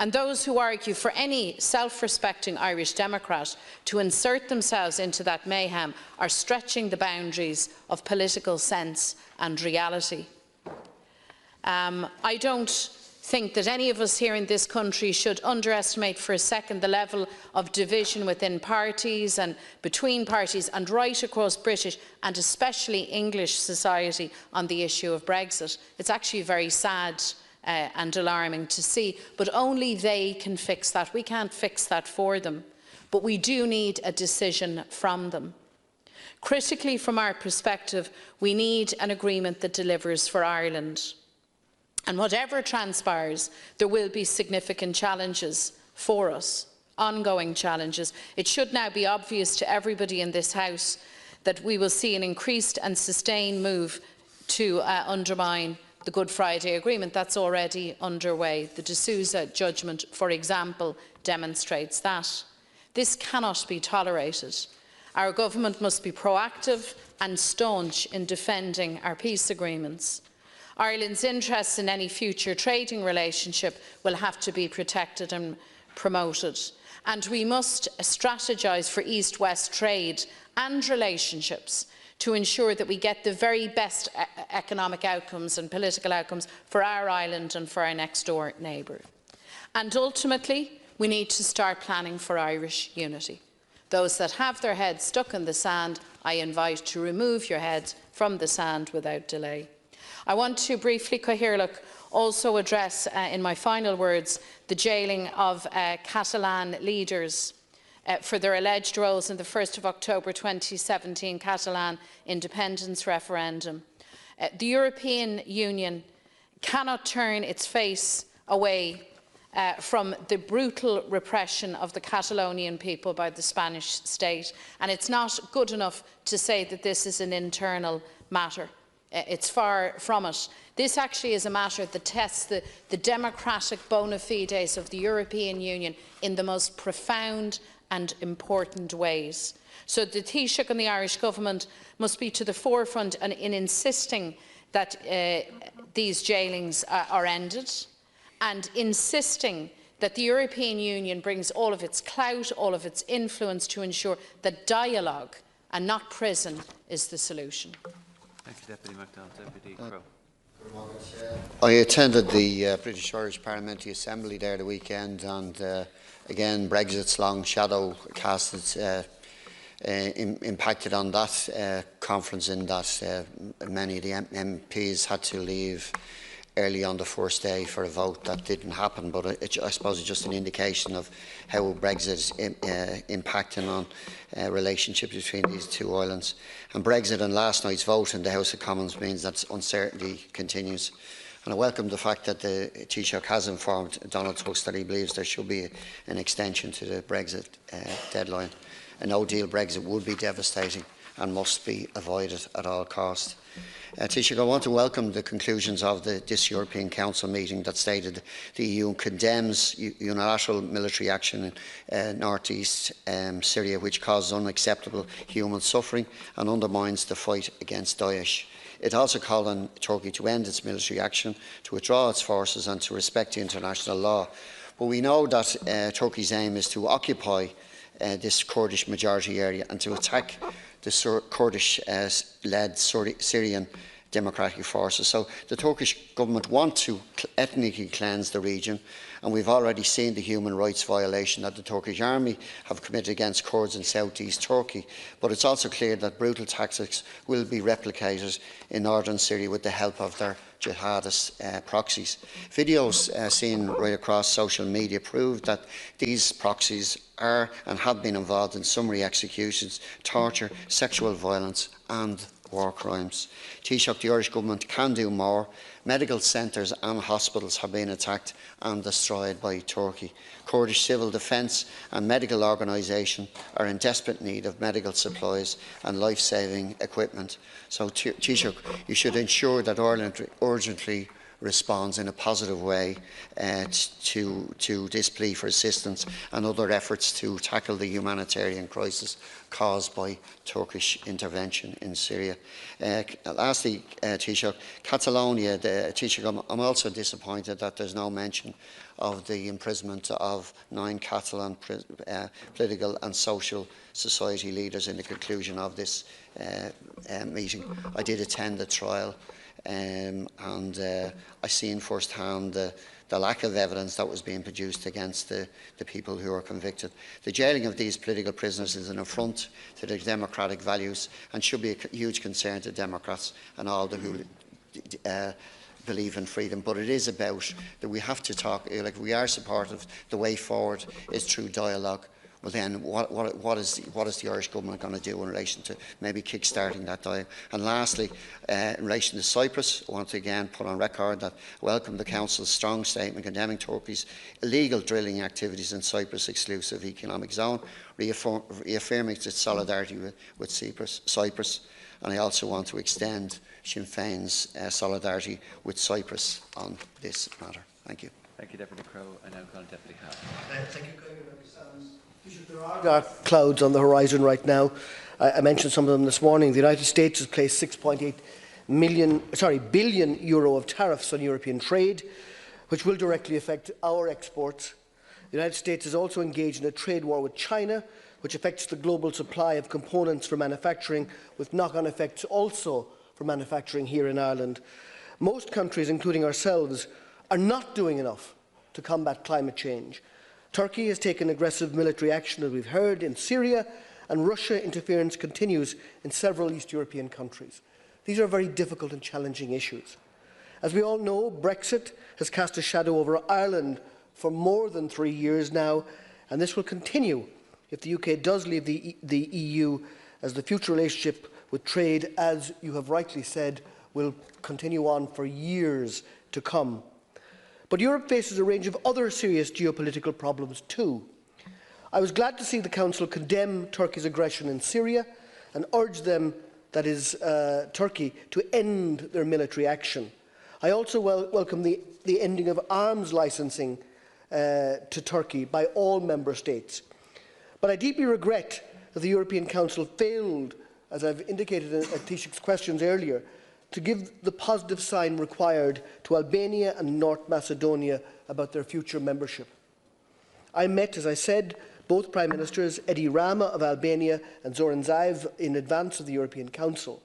Speaker 3: And those who argue for any self-respecting Irish Democrat to insert themselves into that mayhem are stretching the boundaries of political sense and reality. I don't think that any of us here in this country should underestimate for a second the level of division within parties and between parties and right across British and especially English society on the issue of Brexit. It's actually very sad and alarming to see, but only they can fix that. We can't fix that for them, but we do need a decision from them. Critically, from our perspective, we need an agreement that delivers for Ireland. And whatever transpires, there will be significant challenges for us, ongoing challenges. It should now be obvious to everybody in this House that we will see an increased and sustained move to undermine the Good Friday Agreement. That's already underway. The D'Souza judgment, for example, demonstrates that. This cannot be tolerated. Our government must be proactive and staunch in defending our peace agreements. Ireland's interests in any future trading relationship will have to be protected and promoted. And we must strategise for East-West trade and relationships to ensure that we get the very best economic outcomes and political outcomes for our island and for our next-door neighbour. And ultimately, we need to start planning for Irish unity. Those that have their heads stuck in the sand, I invite to remove your heads from the sand without delay. I want to briefly, Cathaoirleach, also address, in my final words, the jailing of Catalan leaders for their alleged roles in the 1st of October 2017 Catalan independence referendum. The European Union cannot turn its face away from the brutal repression of the Catalonian people by the Spanish state, and it's not good enough to say that this is an internal matter. It's far from it. This actually is a matter that tests the democratic bona fides of the European Union in the most profound and important ways. So the Taoiseach and the Irish Government must be to the forefront in insisting that these jailings are ended, and insisting that the European Union brings all of its clout, all of its influence to ensure that dialogue and not prison is the solution.
Speaker 2: Thank you, Deputy MacDonald. Deputy Crowe.
Speaker 9: I attended the British Irish Parliamentary Assembly there the weekend, and again Brexit's long shadow cast impacted on that conference, in that many of the MPs had to leave early on the first day for a vote that didn't happen, but I suppose it's just an indication of how Brexit is impacting on relationships between these two islands. And Brexit and last night's vote in the House of Commons means that uncertainty continues. And I welcome the fact that the Taoiseach has informed Donald Tusk that he believes there should be an extension to the Brexit deadline. A no-deal Brexit would be devastating and must be avoided at all costs. Taoiseach, I want to welcome the conclusions of this European Council meeting that stated the EU condemns unilateral military action in north-east Syria, which causes unacceptable human suffering and undermines the fight against Daesh. It also called on Turkey to end its military action, to withdraw its forces and to respect international law. But we know that Turkey's aim is to occupy this Kurdish majority area and to attack the Kurdish-led Syrian democratic forces. So the Turkish government want to ethnically cleanse the region, and we've already seen the human rights violation that the Turkish army have committed against Kurds in south-east Turkey. But it's also clear that brutal tactics will be replicated in northern Syria with the help of their jihadist proxies. Videos seen right across social media prove that these proxies are and have been involved in summary executions, torture, sexual violence and war crimes. Taoiseach, the Irish Government can do more. Medical centres and hospitals have been attacked and destroyed by Turkey. Kurdish civil defence and medical organisations are in desperate need of medical supplies and life-saving equipment. So, Taoiseach, you should ensure that Ireland urgently responds in a positive way to this plea for assistance and other efforts to tackle the humanitarian crisis caused by Turkish intervention in Syria. Lastly, Taoiseach, Catalonia, Taoiseach, I'm also disappointed that there's no mention of the imprisonment of 9 Catalan political and social society leaders in the conclusion of this meeting. I did attend the trial. I seen firsthand the lack of evidence that was being produced against the people who are convicted. The jailing of these political prisoners is an affront to their democratic values and should be a huge concern to Democrats and all who believe in freedom. But it is about that we have to talk, like we are supportive, the way forward is through dialogue. Well then, what is the Irish Government going to do in relation to maybe kick-starting that dialogue? And lastly, in relation to Cyprus, I want to again put on record that I welcome the Council's strong statement condemning Turkey's illegal drilling activities in Cyprus' exclusive economic zone, reaffirming its solidarity with Cyprus. And I also want to extend Sinn Féin's solidarity with Cyprus on this matter. Thank you.
Speaker 2: Thank you, Deputy Crowe. I now call Deputy Howe.
Speaker 1: Thank you. There are dark clouds on the horizon right now. I mentioned some of them this morning. The United States has placed €6.8 billion of tariffs on European trade, which will directly affect our exports. The United States is also engaged in a trade war with China, which affects the global supply of components for manufacturing, with knock-on effects also for manufacturing here in Ireland. Most countries, including ourselves, are not doing enough to combat climate change. Turkey has taken aggressive military action, as we've heard, in Syria, and Russia interference continues in several East European countries. These are very difficult and challenging issues. As we all know, Brexit has cast a shadow over Ireland for more than 3 years now, and this will continue if the UK does leave the EU, as the future relationship with trade, as you have rightly said, will continue on for years to come. But Europe faces a range of other serious geopolitical problems too. I was glad to see the Council condemn Turkey's aggression in Syria and urge them, that is Turkey, to end their military action. I also welcome the ending of arms licensing to Turkey by all Member States. But I deeply regret that the European Council failed, as I've indicated in Taoiseach's questions earlier, to give the positive sign required to Albania and North Macedonia about their future membership. I met, as I said, both Prime Ministers, Edi Rama of Albania and Zoran Zaev, in advance of the European Council.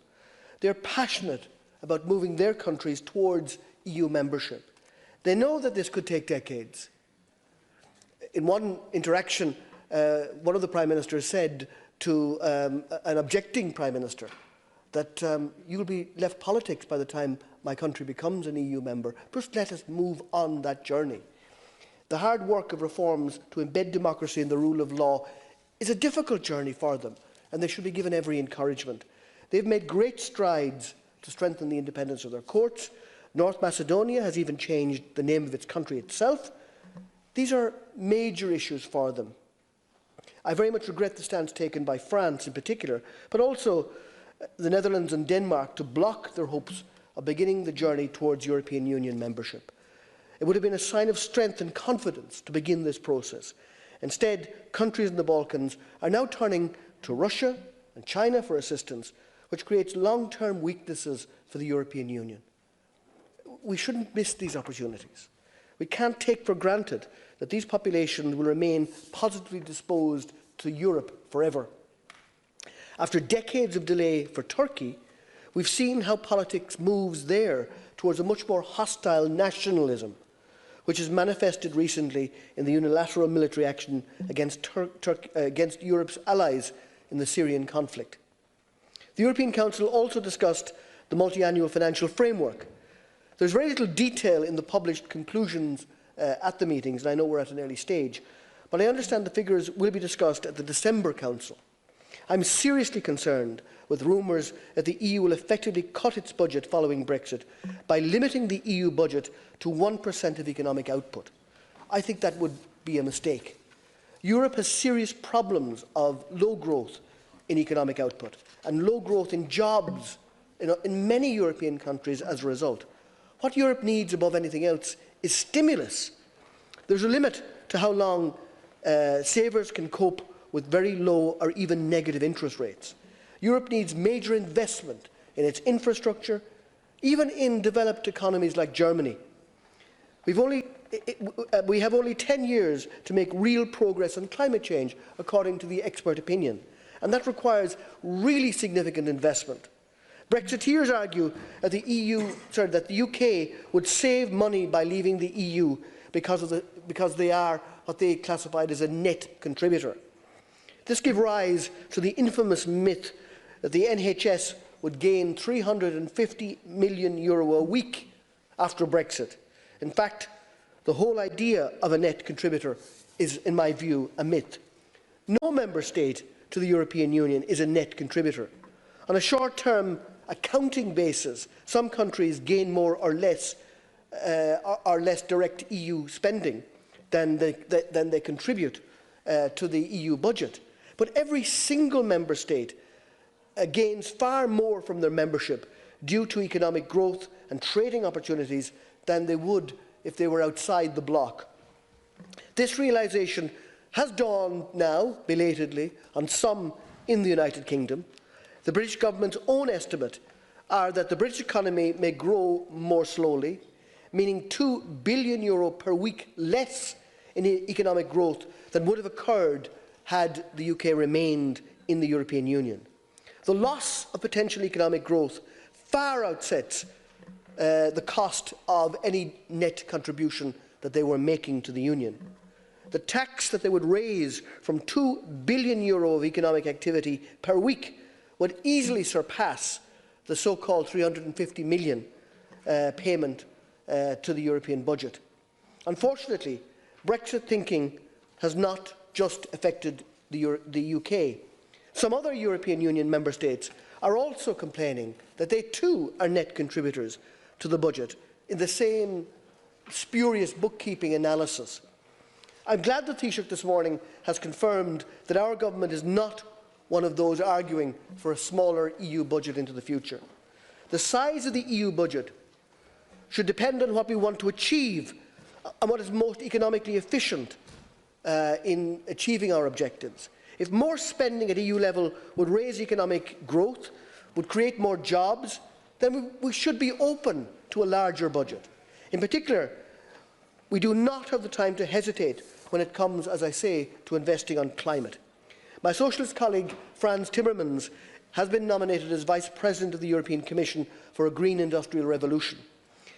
Speaker 1: They are passionate about moving their countries towards EU membership. They know that this could take decades. In one interaction, one of the Prime Ministers said to an objecting Prime Minister that you'll be left politics by the time my country becomes an EU member. Just let us move on that journey. The hard work of reforms to embed democracy and the rule of law is a difficult journey for them, and they should be given every encouragement. They've made great strides to strengthen the independence of their courts. North Macedonia has even changed the name of its country itself. These are major issues for them. I very much regret the stance taken by France in particular, but also the Netherlands and Denmark to block their hopes of beginning the journey towards European Union membership. It would have been a sign of strength and confidence to begin this process. Instead, countries in the Balkans are now turning to Russia and China for assistance, which creates long-term weaknesses for the European Union. We shouldn't miss these opportunities. We can't take for granted that these populations will remain positively disposed to Europe forever. After decades of delay for Turkey, we've seen how politics moves there towards a much more hostile nationalism, which is manifested recently in the unilateral military action against Europe's allies in the Syrian conflict. The European Council also discussed the multi-annual financial framework. There's very little detail in the published conclusions at the meetings, and I know we're at an early stage, but I understand the figures will be discussed at the December Council. I'm seriously concerned with rumours that the EU will effectively cut its budget following Brexit by limiting the EU budget to 1% of economic output. I think that would be a mistake. Europe has serious problems of low growth in economic output and low growth in jobs in many European countries as a result. What Europe needs above anything else is stimulus. There's a limit to how long savers can cope with very low or even negative interest rates. Europe needs major investment in its infrastructure, even in developed economies like Germany. We have only 10 years to make real progress on climate change, according to the expert opinion, and that requires really significant investment. Brexiteers argue that the UK would save money by leaving the EU because they are what they classified as a net contributor. This gives rise to the infamous myth that the NHS would gain €350 million a week after Brexit. In fact, the whole idea of a net contributor is, in my view, a myth. No member state to the European Union is a net contributor. On a short-term accounting basis, some countries gain more or less direct EU spending than they contribute to the EU budget. But every single member state gains far more from their membership due to economic growth and trading opportunities than they would if they were outside the bloc. This realisation has dawned now, belatedly, on some in the United Kingdom. The British government's own estimate are that the British economy may grow more slowly, meaning €2 billion per week less in economic growth than would have occurred had the UK remained in the European Union. The loss of potential economic growth far outsets the cost of any net contribution that they were making to the Union. The tax that they would raise from €2 billion of economic activity per week would easily surpass the so-called €350 million payment to the European budget. Unfortunately, Brexit thinking has not just affected the UK. Some other European Union member states are also complaining that they too are net contributors to the budget in the same spurious bookkeeping analysis. I'm glad that Taoiseach this morning has confirmed that our government is not one of those arguing for a smaller EU budget into the future. The size of the EU budget should depend on what we want to achieve and what is most economically efficient in achieving our objectives. If more spending at EU level would raise economic growth, would create more jobs, then we should be open to a larger budget. In particular, we do not have the time to hesitate when it comes, as I say, to investing on climate. My socialist colleague, Frans Timmermans, has been nominated as Vice President of the European Commission for a green industrial revolution.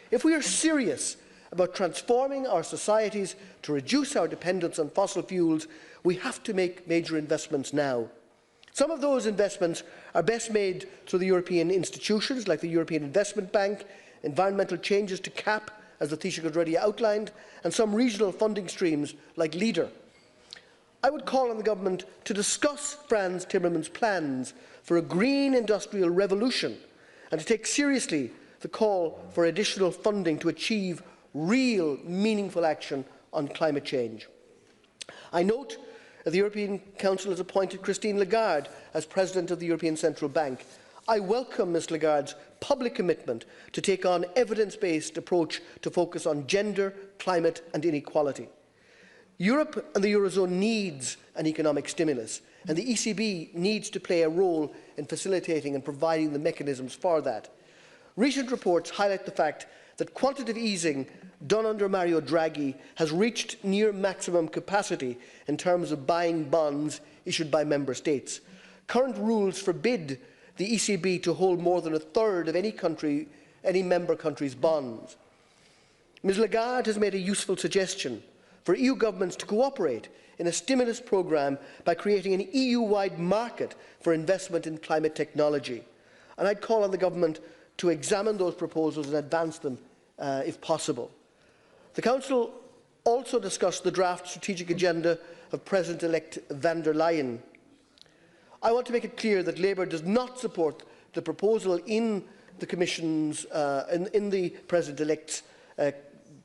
Speaker 1: If we are serious about transforming our societies to reduce our dependence on fossil fuels, we have to make major investments now. Some of those investments are best made through the European institutions like the European Investment Bank, environmental changes to CAP, as the Taoiseach has already outlined, and some regional funding streams like LEADER. I would call on the government to discuss Frans Timmermans' plans for a green industrial revolution and to take seriously the call for additional funding to achieve real, meaningful action on climate change. I note that the European Council has appointed Christine Lagarde as President of the European Central Bank. I welcome Ms Lagarde's public commitment to take on an evidence-based approach to focus on gender, climate and inequality. Europe and the Eurozone needs an economic stimulus, and the ECB needs to play a role in facilitating and providing the mechanisms for that. Recent reports highlight the fact that quantitative easing done under Mario Draghi has reached near maximum capacity in terms of buying bonds issued by member states. Current rules forbid the ECB to hold more than a third of any member country's bonds. Ms Lagarde has made a useful suggestion for EU governments to cooperate in a stimulus programme by creating an EU-wide market for investment in climate technology. And I'd call on the government to examine those proposals and advance them if possible. The Council also discussed the draft strategic agenda of President-elect van der Leyen. I want to make it clear that Labour does not support the proposal in the Commission's, in the President-elect's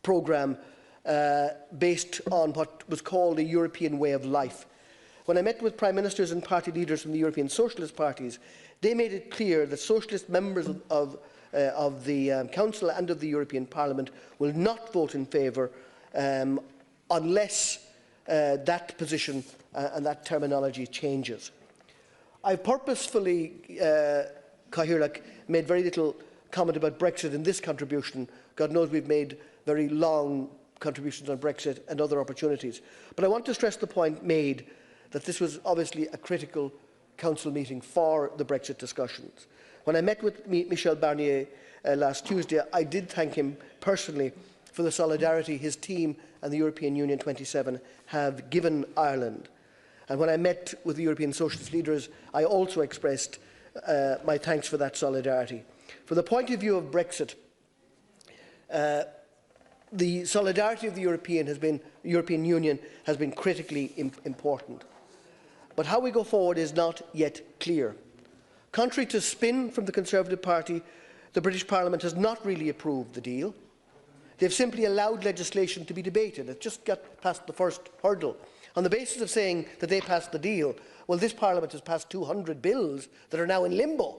Speaker 1: programme based on what was called a European way of life. When I met with Prime Ministers and party leaders from the European Socialist parties, they made it clear that Socialist members of the Council and of the European Parliament will not vote in favour unless that position and that terminology changes. I purposefully, Cathaoirleach, made very little comment about Brexit in this contribution. God knows we've made very long contributions on Brexit and other opportunities. But I want to stress the point made that this was obviously a critical Council meeting for the Brexit discussions. When I met with Michel Barnier last Tuesday, I did thank him personally for the solidarity his team and the European Union 27 have given Ireland. And when I met with the European Socialist leaders, I also expressed my thanks for that solidarity. From the point of view of Brexit, the solidarity of the European Union has been critically important. But how we go forward is not yet clear. Contrary to spin from the Conservative Party, the British Parliament has not really approved the deal. They've simply allowed legislation to be debated. It just got past the first hurdle. On the basis of saying that they passed the deal, well, this Parliament has passed 200 bills that are now in limbo.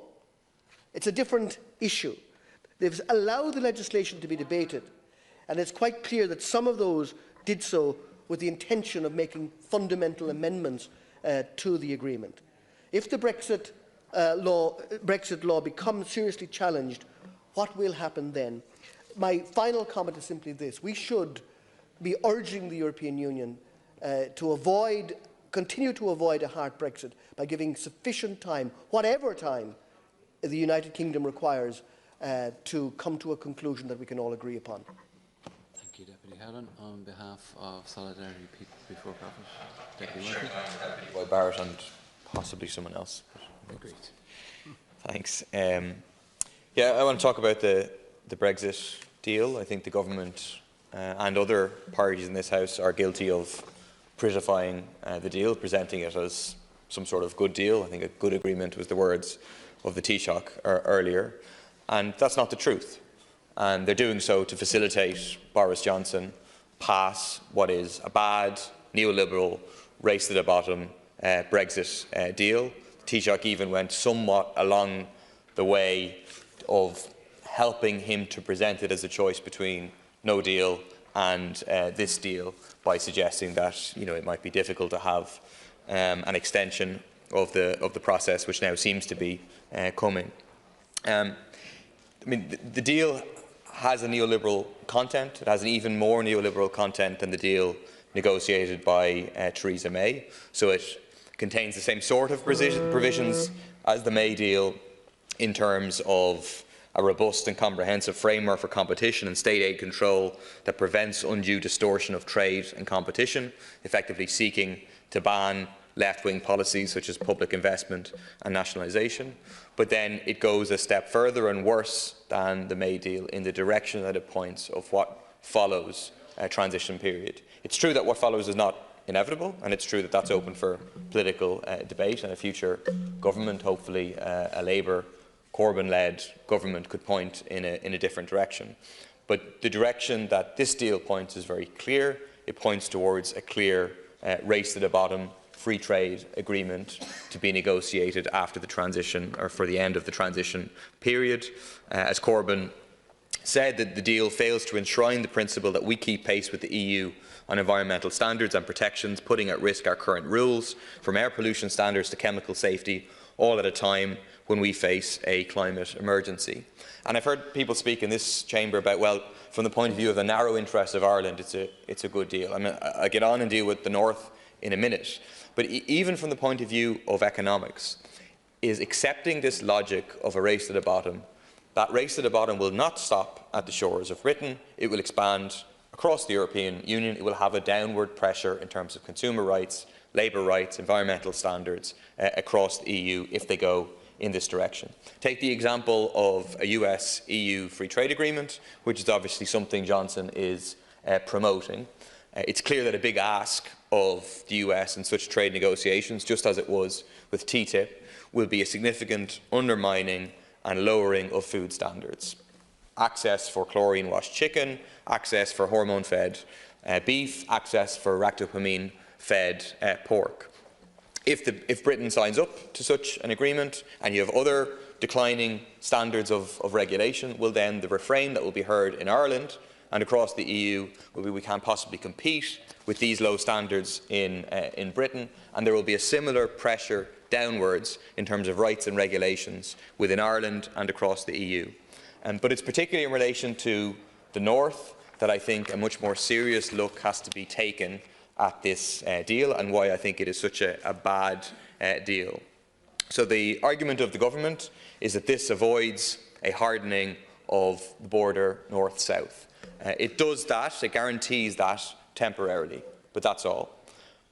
Speaker 1: It's a different issue. They've allowed the legislation to be debated, and it's quite clear that some of those did so with the intention of making fundamental amendments to the agreement. If the Brexit law becomes seriously challenged, what will happen then? My final comment is simply this. We should be urging the European Union to continue to avoid a hard Brexit by giving sufficient time, whatever time the United Kingdom requires, to come to a conclusion that we can all agree upon.
Speaker 2: Thank you, Deputy Howland. On behalf of Solidarity People Before Profit, Deputy Murphy.
Speaker 6: Deputy Barrett and possibly someone else.
Speaker 2: Agreed.
Speaker 6: Thanks. Yeah, I want to talk about the Brexit deal. I think the government and other parties in this House are guilty of prettifying the deal, presenting it as some sort of good deal. I think a good agreement was the words of the Taoiseach earlier, and that's not the truth. And they're doing so to facilitate Boris Johnson pass what is a bad, neoliberal, race to the bottom Brexit deal. Taoiseach even went somewhat along the way of helping him to present it as a choice between no deal and this deal by suggesting that it might be difficult to have an extension of the process, which now seems to be coming. I mean, the deal has a neoliberal content. It has an even more neoliberal content than the deal negotiated by Theresa May. So it contains the same sort of provisions as the May deal in terms of a robust and comprehensive framework for competition and state aid control that prevents undue distortion of trade and competition, effectively seeking to ban left-wing policies such as public investment and nationalisation. But then it goes a step further and worse than the May deal in the direction that it points of what follows a transition period. It's true that what follows is not inevitable, and it's true that that's open for political debate, and a future government, hopefully a Labour Corbyn-led government, could point in a different direction. But the direction that this deal points is very clear. It points towards a clear race to the bottom free trade agreement to be negotiated after the transition, or for the end of the transition period. As Corbyn said, that the deal fails to enshrine the principle that we keep pace with the EU on environmental standards and protections, putting at risk our current rules, from air pollution standards to chemical safety, all at a time when we face a climate emergency. And I've heard people speak in this chamber about, well, from the point of view of the narrow interest of Ireland, it's a good deal. I mean, I'll get on and deal with the North in a minute. But even from the point of view of economics, is accepting this logic of a race to the bottom. That race to the bottom will not stop at the shores of Britain. It will expand across the European Union. It will have a downward pressure in terms of consumer rights, labour rights, environmental standards across the EU if they go in this direction. Take the example of a US-EU free trade agreement, which is obviously something Johnson is promoting. It's clear that a big ask of the US in such trade negotiations, just as it was with TTIP, will be a significant undermining and lowering of food standards. Access for chlorine-washed chicken, access for hormone-fed beef, access for ractopamine-fed pork. If Britain signs up to such an agreement and you have other declining standards of regulation, well then the refrain that will be heard in Ireland and across the EU will be we can't possibly compete with these low standards in Britain, and there will be a similar pressure downwards in terms of rights and regulations within Ireland and across the EU. But it's particularly in relation to the North that I think a much more serious look has to be taken at this deal, and why I think it is such a bad deal. So the argument of the government is that this avoids a hardening of the border north-south. It does that, it guarantees that temporarily, but that's all.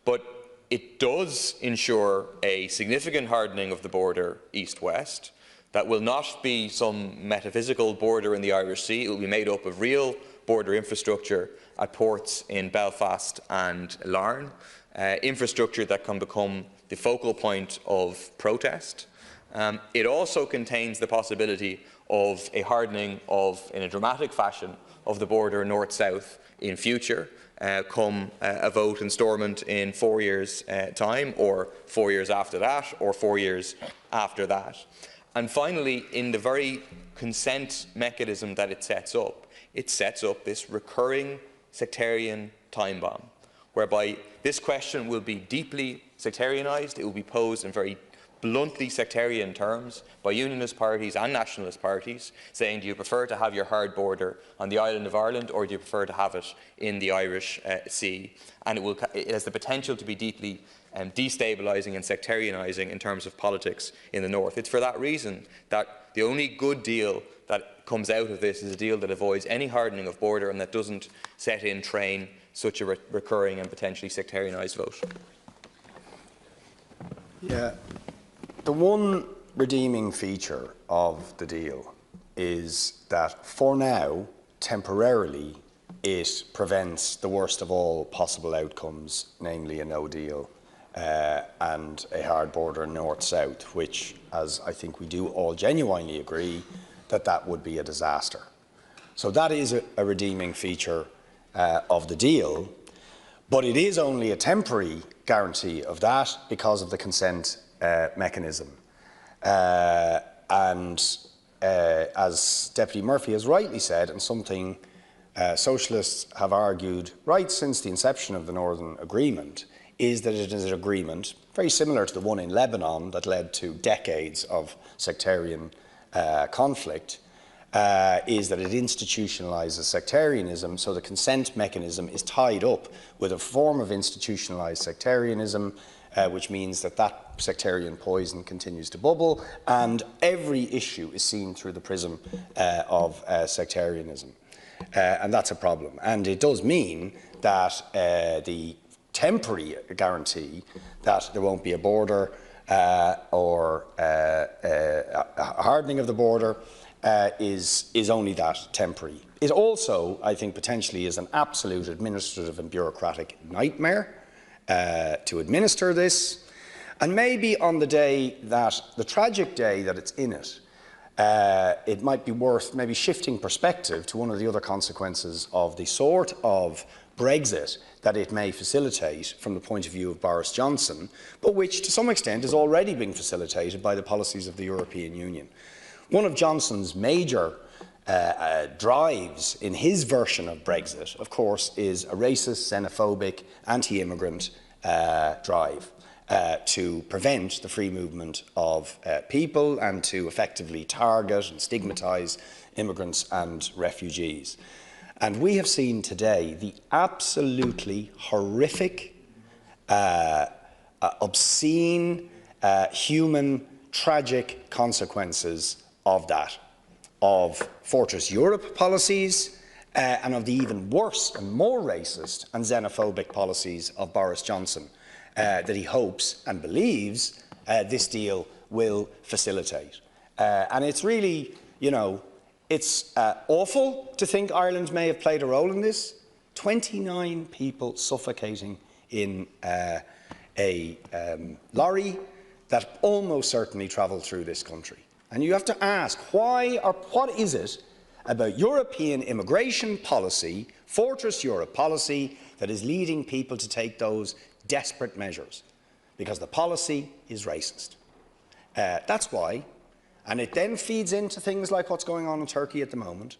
Speaker 6: But it does ensure a significant hardening of the border east-west that will not be some metaphysical border in the Irish Sea. It will be made up of real border infrastructure at ports in Belfast and Larne, infrastructure that can become the focal point of protest. It also contains the possibility of a hardening in a dramatic fashion of the border north-south in future, come a vote in Stormont in 4 years' time, or 4 years after that, or 4 years after that. And finally, in the very consent mechanism that it sets up this recurring sectarian time bomb, whereby this question will be deeply sectarianised. It will be posed in very bluntly sectarian terms by unionist parties and nationalist parties, saying, do you prefer to have your hard border on the island of Ireland, or do you prefer to have it in the Irish Sea? And it has the potential to be deeply destabilising and sectarianising in terms of politics in the North. It's for that reason that the only good deal that comes out of this is a deal that avoids any hardening of border and that doesn't set in train such a recurring and potentially sectarianised vote.
Speaker 10: Yeah. The one redeeming feature of the deal is that, for now, temporarily, it prevents the worst of all possible outcomes, namely a no deal and a hard border north-south, which, as I think we do all genuinely agree, that would be a disaster. So that is a redeeming feature of the deal, but it is only a temporary guarantee of that because of the consent mechanism. As Deputy Murphy has rightly said, and something socialists have argued right since the inception of the Northern Agreement, is that it is an agreement very similar to the one in Lebanon that led to decades of sectarian conflict, is that it institutionalises sectarianism, so the consent mechanism is tied up with a form of institutionalised sectarianism, which means that sectarian poison continues to bubble, and every issue is seen through the prism of sectarianism. And that's a problem. And it does mean that the temporary guarantee that there won't be a border or a hardening of the border is only that, temporary. It also, I think, potentially is an absolute administrative and bureaucratic nightmare to administer this. And maybe on the day that, the tragic day that it's in it, it might be worth maybe shifting perspective to one of the other consequences of the sort of Brexit that it may facilitate from the point of view of Boris Johnson, but which to some extent is already being facilitated by the policies of the European Union. One of Johnson's major drives in his version of Brexit, of course, is a racist, xenophobic, anti-immigrant drive. to prevent the free movement of people and to effectively target and stigmatise immigrants and refugees. And we have seen today the absolutely horrific, obscene, human, tragic consequences of that, of Fortress Europe policies, and of the even worse and more racist and xenophobic policies of Boris Johnson that he hopes and believes this deal will facilitate. And it's really, you know, it's awful to think Ireland may have played a role in this. 29 people suffocating in a lorry that almost certainly travelled through this country. And you have to ask, why or what is it about European immigration policy, Fortress Europe policy, that is leading people to take those desperate measures? Because the policy is racist. That's why. And it then feeds into things like what's going on in Turkey at the moment,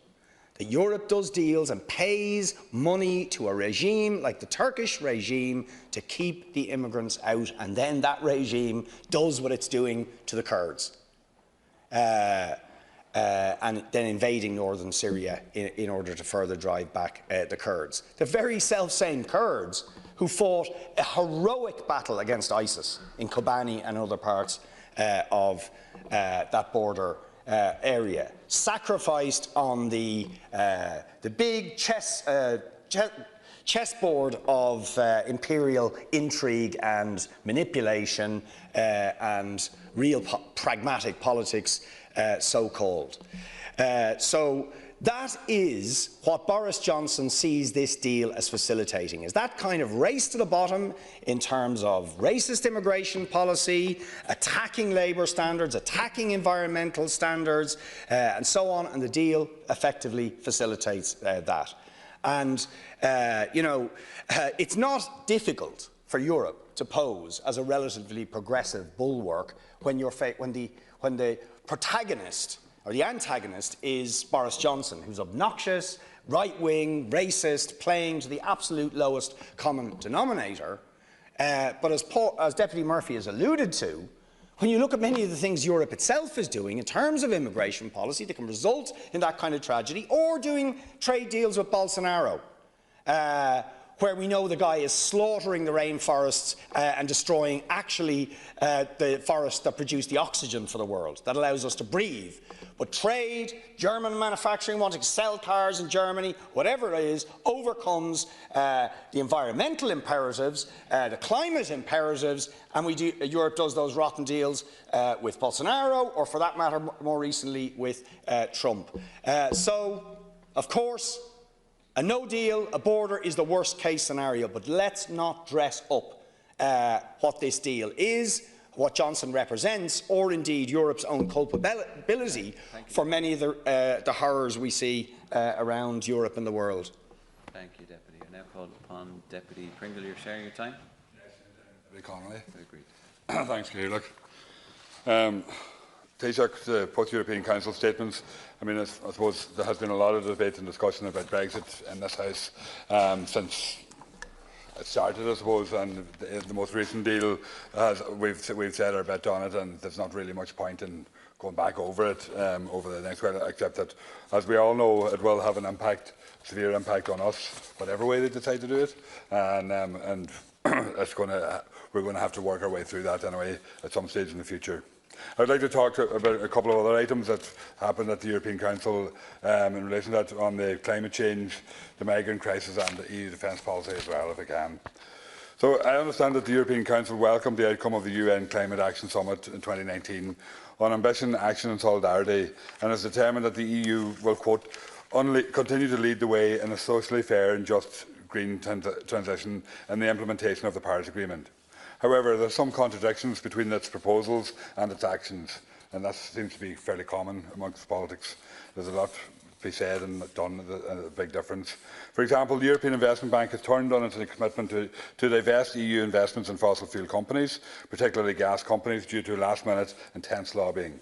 Speaker 10: that Europe does deals and pays money to a regime like the Turkish regime to keep the immigrants out, and then that regime does what it's doing to the Kurds. And then invading northern Syria in order to further drive back the Kurds. The very self-same Kurds who fought a heroic battle against ISIS in Kobani and other parts of that border area, sacrificed on the big chessboard of imperial intrigue and manipulation and real pragmatic politics, so-called. So that is what Boris Johnson sees this deal as facilitating, is that kind of race to the bottom in terms of racist immigration policy, attacking labour standards, attacking environmental standards, and so on, and the deal effectively facilitates that. And, you know, it's not difficult for Europe to pose as a relatively progressive bulwark when the protagonist or the antagonist is Boris Johnson, who's obnoxious, right-wing, racist, playing to the absolute lowest common denominator. But as Deputy Murphy has alluded to, when you look at many of the things Europe itself is doing in terms of immigration policy that can result in that kind of tragedy, or doing trade deals with Bolsonaro, where we know the guy is slaughtering the rainforests and destroying actually the forests that produce the oxygen for the world, that allows us to breathe. But trade, German manufacturing, wanting to sell cars in Germany, whatever it is, overcomes the environmental imperatives, the climate imperatives, and Europe does those rotten deals with Bolsonaro, or for that matter, more recently with Trump. So, of course, a no deal, a border is the worst case scenario, but let's not dress up what this deal is, what Johnson represents, or indeed Europe's own culpability for many of the horrors we see around Europe and the world.
Speaker 2: Thank you, Deputy. I now call upon Deputy Pringle. You're sharing your time?
Speaker 11: Yes, Deputy Connolly.
Speaker 2: Agreed.
Speaker 11: Thanks, Gaelic. Taoiseach, the post-European Council statements. I mean, I suppose there has been a lot of debate and discussion about Brexit in this House since it started, I suppose, and the most recent deal, we've said our bit on it, and there's not really much point in going back over it over the next while, except that, as we all know, it will have an impact, severe impact on us, whatever way they decide to do it, and we're going to have to work our way through that anyway at some stage in the future. I'd like to talk about a couple of other items that happened at the European Council in relation to that, on the climate change, the migrant crisis and the EU defence policy as well, if I can. So I understand that the European Council welcomed the outcome of the UN Climate Action Summit in 2019 on ambition, action and solidarity, and is determined that the EU will, quote, continue to lead the way in a socially fair and just green transition and the implementation of the Paris Agreement. However, there are some contradictions between its proposals and its actions, and that seems to be fairly common amongst politics. There's a lot to be said and done, a big difference. For example, the European Investment Bank has turned on its commitment to divest EU investments in fossil fuel companies, particularly gas companies, due to last-minute intense lobbying.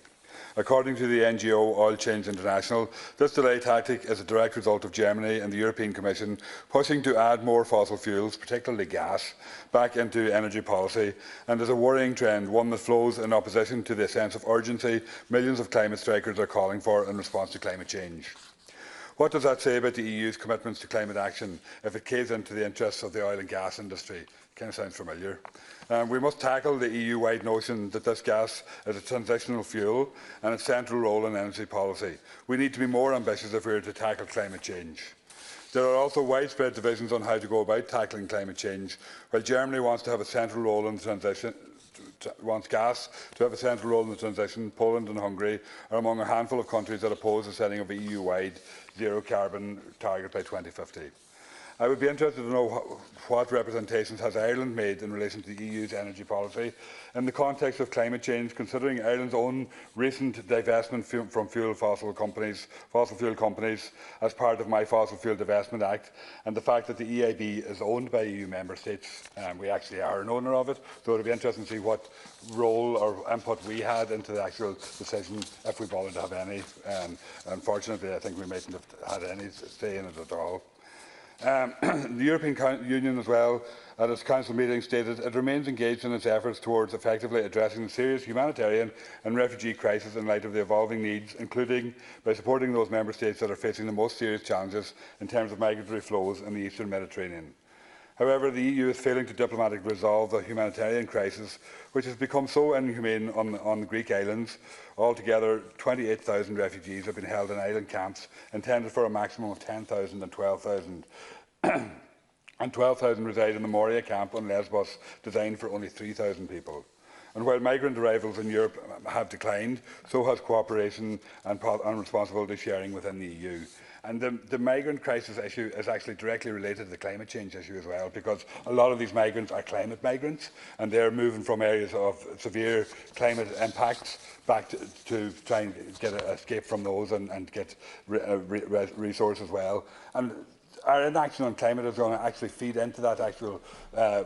Speaker 11: According to the NGO Oil Change International, this delay tactic is a direct result of Germany and the European Commission pushing to add more fossil fuels, particularly gas, back into energy policy, and is a worrying trend, one that flows in opposition to the sense of urgency millions of climate strikers are calling for in response to climate change. What does that say about the EU's commitments to climate action if it caves into the interests of the oil and gas industry? Kind of sounds familiar. We must tackle the EU-wide notion that this gas is a transitional fuel and its central role in energy policy. We need to be more ambitious if we are to tackle climate change. There are also widespread divisions on how to go about tackling climate change. While Germany wants to have a central role in the transition, wants gas to have a central role in the transition, Poland and Hungary are among a handful of countries that oppose the setting of an EU-wide zero-carbon target by 2050. I would be interested to know what representations has Ireland made in relation to the EU's energy policy in the context of climate change, considering Ireland's own recent divestment from fossil fuel companies as part of my Fossil Fuel Divestment Act, and the fact that the EIB is owned by EU member states. We actually are an owner of it, so it would be interesting to see what role or input we had into the actual decision, if we bothered to have any. Unfortunately, I think we mightn't have had any say in it at all. The European Union as well, at its Council meeting, stated it remains engaged in its efforts towards effectively addressing the serious humanitarian and refugee crisis in light of the evolving needs, including by supporting those member states that are facing the most serious challenges in terms of migratory flows in the Eastern Mediterranean. However, the EU is failing to diplomatically resolve the humanitarian crisis, which has become so inhumane on the Greek islands. Altogether, 28,000 refugees have been held in island camps intended for a maximum of 10,000 and 12,000. And 12,000 reside in the Moria camp on Lesbos, designed for only 3,000 people. And while migrant arrivals in Europe have declined, so has cooperation and responsibility sharing within the EU. And the migrant crisis issue is actually directly related to the climate change issue as well, because a lot of these migrants are climate migrants, and they're moving from areas of severe climate impacts back to try and get an escape from those and get resource as well. And our inaction on climate is going to actually feed into that actual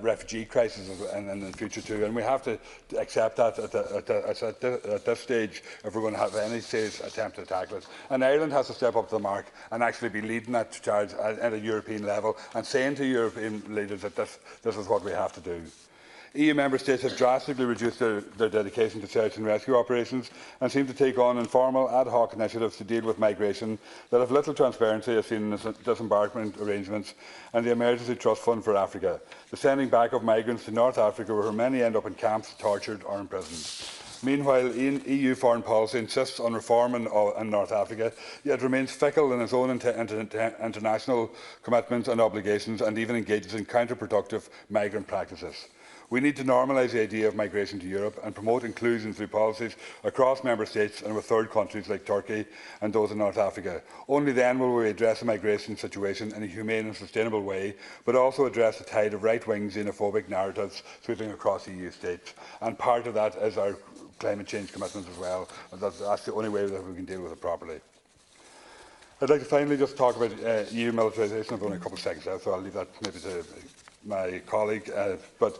Speaker 11: refugee crisis in the future too, and we have to accept that at this stage if we're going to have any serious attempt to tackle it. And Ireland has to step up to the mark and actually be leading that charge at a European level and saying to European leaders that this is what we have to do. EU member states have drastically reduced their dedication to search and rescue operations and seem to take on informal ad hoc initiatives to deal with migration that have little transparency, as seen in the disembarkment arrangements and the Emergency Trust Fund for Africa, the sending back of migrants to North Africa, where many end up in camps, tortured or imprisoned. Meanwhile, EU foreign policy insists on reform in North Africa, yet remains fickle in its own international commitments and obligations, and even engages in counterproductive migrant practices. We need to normalise the idea of migration to Europe and promote inclusion through policies across member states and with third countries like Turkey and those in North Africa. Only then will we address the migration situation in a humane and sustainable way, but also address the tide of right-wing xenophobic narratives sweeping across EU states. And part of that is our climate change commitments as well. That's the only way that we can deal with it properly. I'd like to finally just talk about EU militarisation. I've only a couple of seconds left, so I'll leave that maybe to my colleague. But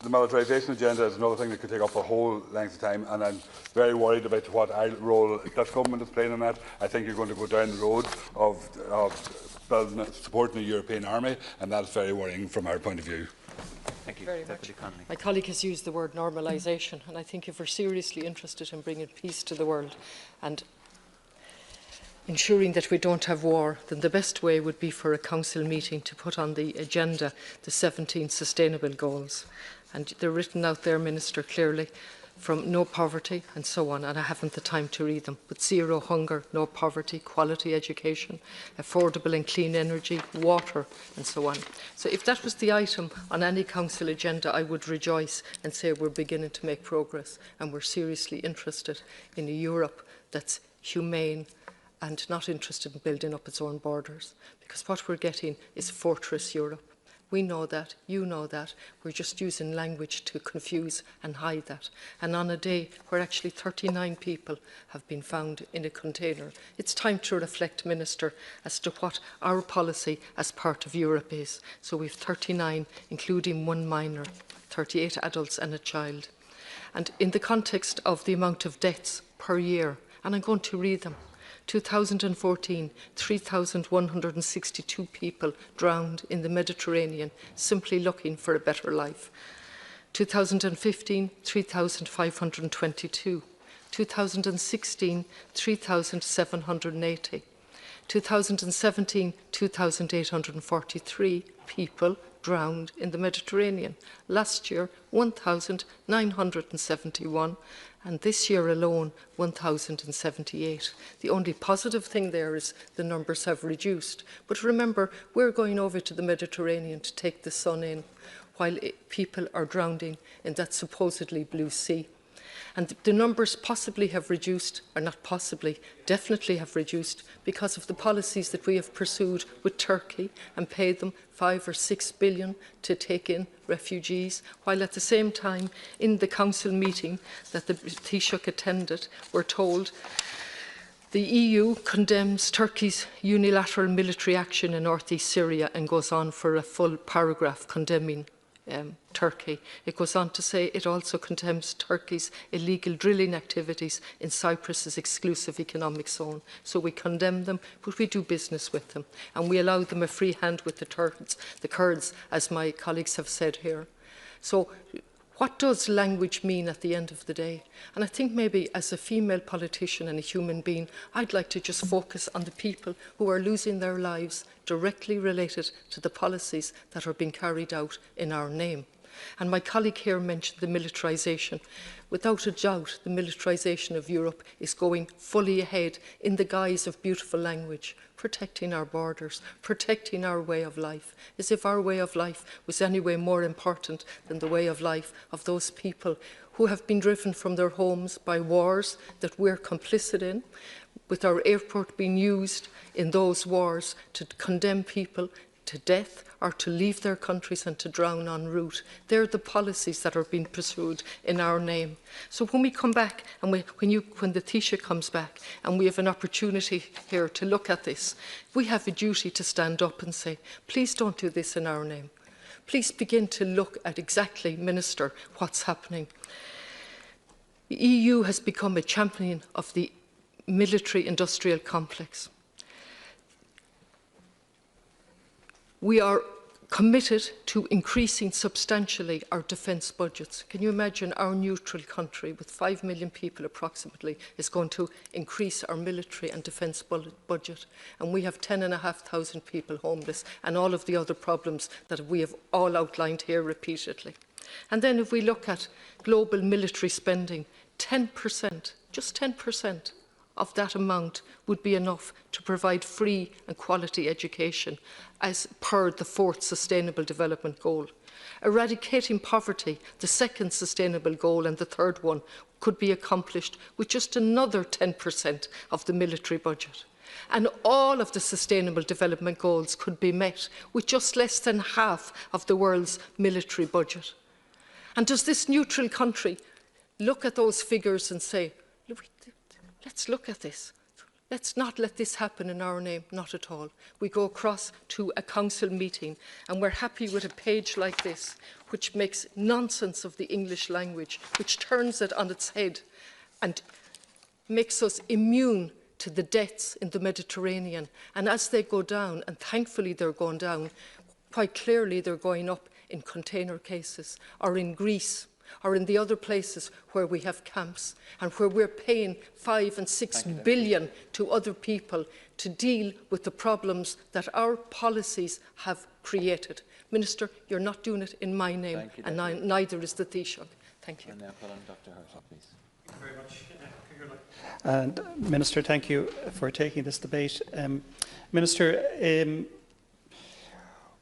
Speaker 11: the militarisation agenda is another thing that could take up a whole length of time, and I'm very worried about what role this government is playing in that. I think you're going to go down the road of building, supporting a European army, and that is very worrying from our point of view.
Speaker 2: Thank you.
Speaker 7: Very much. My colleague has used the word normalisation, and I think if we're seriously interested in bringing peace to the world and ensuring that we don't have war, then the best way would be for a council meeting to put on the agenda the 17 sustainable goals. And they're written out there, Minister, clearly, from no poverty and so on, and I haven't the time to read them, but zero hunger, no poverty, quality education, affordable and clean energy, water and so on. So if that was the item on any council agenda, I would rejoice and say we're beginning to make progress and we're seriously interested in a Europe that's humane and not interested in building up its own borders, because what we're getting is fortress Europe. We know that, you know that, we're just using language to confuse and hide that. And on a day where actually 39 people have been found in a container, it's time to reflect, Minister, as to what our policy as part of Europe is. So we've 39, including one minor, 38 adults and a child. And in the context of the amount of deaths per year
Speaker 12: and I'm going to read them. 2014, 3,162 people drowned in the Mediterranean simply looking for a better life. 2015, 3,522. 2016, 3,780. 2017, 2,843 people drowned in the Mediterranean. Last year, 1,971, and this year alone, 1,078. The only positive thing there is the numbers have reduced. But remember, we're going over to the Mediterranean to take the sun in, while people are drowning in that supposedly blue sea. And the numbers possibly have reduced, or not possibly, definitely have reduced because of the policies that we have pursued with Turkey and paid them 5 or 6 billion to take in refugees, while at the same time in the council meeting that the Taoiseach attended, we're told the EU condemns Turkey's unilateral military action in north-east Syria and goes on for a full paragraph condemning Turkey. It goes on to say it also condemns Turkey's illegal drilling activities in Cyprus's exclusive economic zone. So we condemn them, but we do business with them. And we allow them a free hand with the Kurds, as my colleagues have said here. So what does language mean at the end of the day? And I think maybe as a female politician and a human being, I'd like to just focus on the people who are losing their lives directly related to the policies that are being carried out in our name. And my colleague here mentioned the militarisation. Without a doubt, the militarisation of Europe is going fully ahead in the guise of beautiful language, protecting our borders, protecting our way of life, as if our way of life was any way more important than the way of life of those people who have been driven from their homes by wars that we're complicit in, with our airport being used in those wars to condemn people to death or to leave their countries and to drown en route. They're the policies that are being pursued in our name. So when we come back, and when the Taoiseach comes back, and we have an opportunity here to look at this, we have a duty to stand up and say, please don't do this in our name. Please begin to look at exactly, Minister, what's happening. The EU has become a champion of the military-industrial complex. We are committed to increasing substantially our defence budgets. Can you imagine our neutral country with 5 million people approximately is going to increase our military and defence budget, and we have 10,500 people homeless and all of the other problems that we have all outlined here repeatedly. And then if we look at global military spending, 10%, just 10% of that amount would be enough to provide free and quality education as per the 4th Sustainable Development Goal. Eradicating poverty, the 2nd Sustainable Goal and the 3rd one, could be accomplished with just another 10% of the military budget. And all of the Sustainable Development Goals could be met with just less than half of the world's military budget. And does this neutral country look at those figures and say, let's look at this. Let's not let this happen in our name, not at all. We go across to a council meeting and we're happy with a page like this, which makes nonsense of the English language, which turns it on its head and makes us immune to the deaths in the Mediterranean. And as they go down, and thankfully they're going down, quite clearly they're going up in container cases or in Greece, or in the other places where we have camps and where we're paying 5 and 6 billion to other people to deal with the problems that our policies have created. Minister, you're not doing it in my name, and neither is the Taoiseach. Thank you.
Speaker 2: And now call on Dr. Hershey, please.
Speaker 13: Thank you very much. And Minister, thank you for taking this debate. Minister,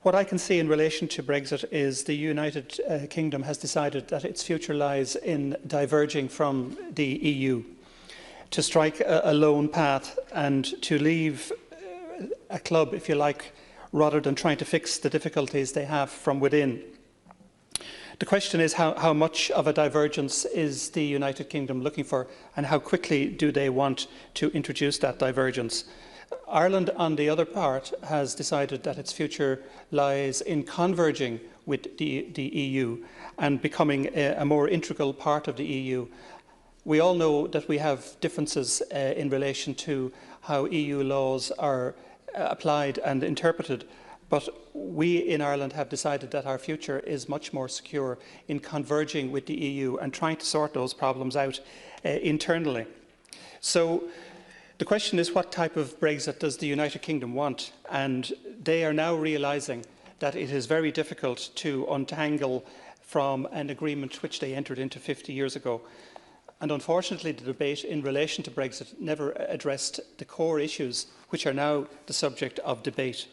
Speaker 13: what I can see in relation to Brexit is the United Kingdom has decided that its future lies in diverging from the EU, to strike a lone path and to leave a club, if you like, rather than trying to fix the difficulties they have from within. The question is how much of a divergence is the United Kingdom looking for, and how quickly do they want to introduce that divergence? Ireland, on the other part, has decided that its future lies in converging with the EU and becoming a more integral part of the EU. We all know that we have differences in relation to how EU laws are applied and interpreted, but we in Ireland have decided that our future is much more secure in converging with the EU and trying to sort those problems out internally. So the question is, what type of Brexit does the United Kingdom want? And they are now realising that it is very difficult to untangle from an agreement which they entered into 50 years ago. And unfortunately, the debate in relation to Brexit never addressed the core issues which are now the subject of debate.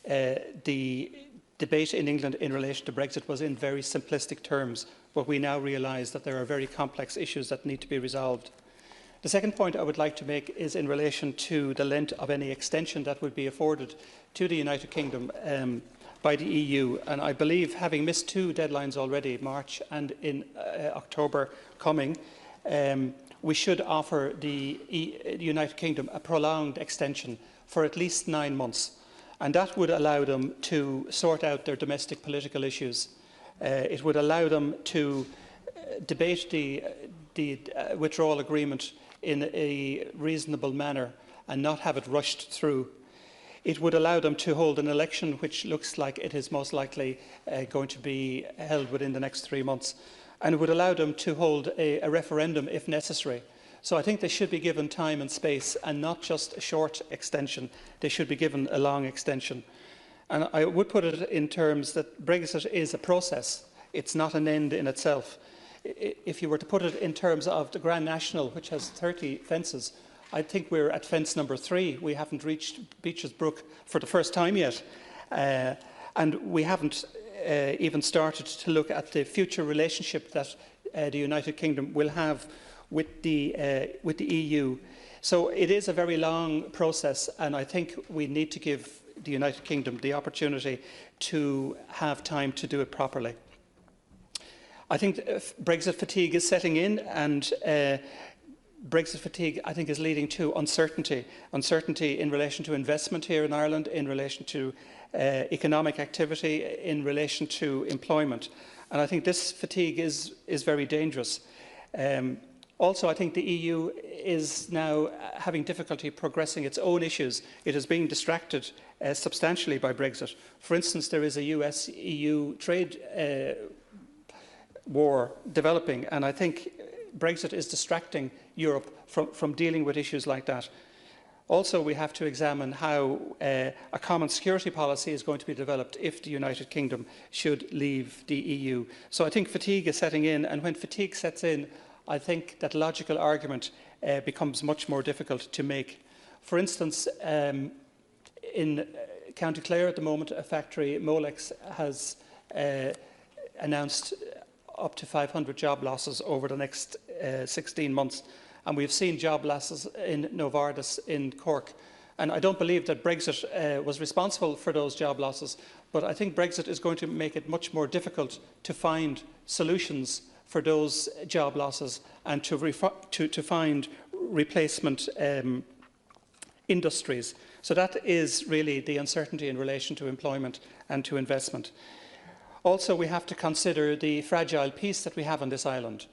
Speaker 13: The debate in England in relation to Brexit was in very simplistic terms, but we now realise that there are very complex issues that need to be resolved. The second point I would like to make is in relation to the length of any extension that would be afforded to the United Kingdom by the EU. And I believe, having missed two deadlines already, March and in October coming, we should offer the United Kingdom a prolonged extension for at least 9 months. And that would allow them to sort out their domestic political issues. It would allow them to debate the withdrawal agreement in a reasonable manner and not have it rushed through. It would allow them to hold an election which looks like it is most likely going to be held within the next 3 months. And it would allow them to hold a referendum if necessary. So I think they should be given time and space, and not just a short extension. They should be given a long extension. And I would put it in terms that Brexit is a process. It's not an end in itself. If you were to put it in terms of the Grand National, which has 30 fences, I think we're at fence number 3. We haven't reached Beeches Brook for the first time yet. And we haven't even started to look at the future relationship that the United Kingdom will have with the EU. So it is a very long process, and I think we need to give the United Kingdom the opportunity to have time to do it properly. I think Brexit fatigue is setting in, and Brexit fatigue, I think, is leading to uncertainty. Uncertainty in relation to investment here in Ireland, in relation to economic activity, in relation to employment. And I think this fatigue is very dangerous. Also, I think the EU is now having difficulty progressing its own issues. It is being distracted substantially by Brexit. For instance, there is a US-EU trade war developing, and I think Brexit is distracting Europe from dealing with issues like that. Also, we have to examine how a common security policy is going to be developed if the United Kingdom should leave the EU. So I think fatigue is setting in, and when fatigue sets in, I think that logical argument becomes much more difficult to make. For instance, in County Clare at the moment, a factory, Molex, has announced up to 500 job losses over the next 16 months. And we've seen job losses in Novartis in Cork. And I don't believe that Brexit was responsible for those job losses, but I think Brexit is going to make it much more difficult to find solutions for those job losses and to find replacement industries. So that is really the uncertainty in relation to employment and to investment. Also, we have to consider the fragile peace that we have on this island.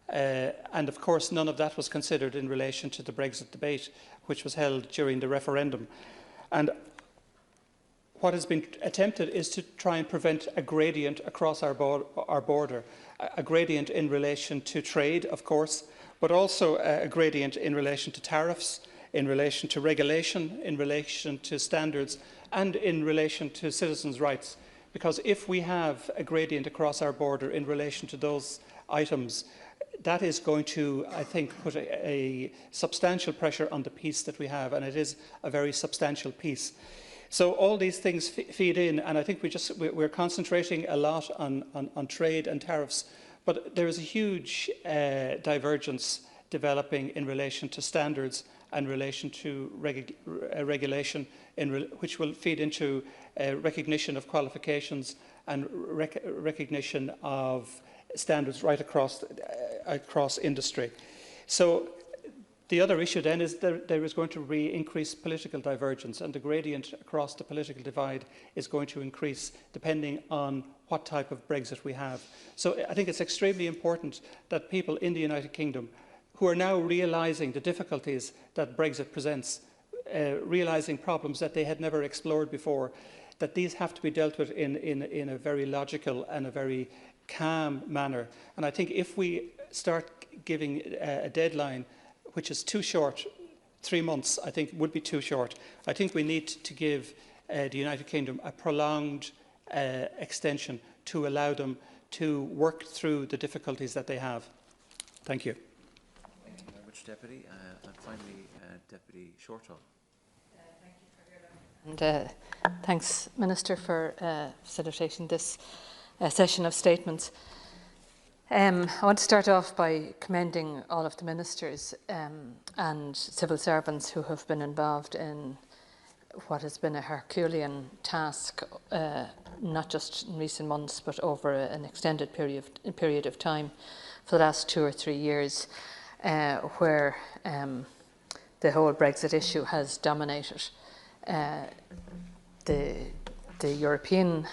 Speaker 13: And of course, none of that was considered in relation to the Brexit debate, which was held during the referendum. And what has been attempted is to try and prevent a gradient across our border, a gradient in relation to trade, of course, but also a gradient in relation to tariffs, in relation to regulation, in relation to standards, and in relation to citizens' rights. Because if we have a gradient across our border in relation to those items, that is going to, I think, put a substantial pressure on the peace that we have, and it is a very substantial peace. So all these things feed in, and I think we're concentrating a lot on trade and tariffs, but there is a huge divergence developing in relation to standards and in relation to regulation, which will feed into recognition of qualifications and recognition of standards right across industry. So the other issue then is there is going to be increased political divergence, and the gradient across the political divide is going to increase depending on what type of Brexit we have. So I think it's extremely important that people in the United Kingdom who are now realising the difficulties that Brexit presents, realising problems that they had never explored before, that these have to be dealt with in a very logical and a very calm manner. And I think if we start giving a deadline which is too short, 3 months I think would be too short. I think we need to give the United Kingdom a prolonged extension to allow them to work through the difficulties that they have. Thank you.
Speaker 14: Thank you very much, Deputy. And finally, Deputy Shortall.
Speaker 15: And thanks, Minister, for facilitating this session of statements. I want to start off by commending all of the ministers and civil servants who have been involved in what has been a Herculean task, not just in recent months, but over an extended period of time for the last 2 or 3 years, where the whole Brexit issue has dominated the European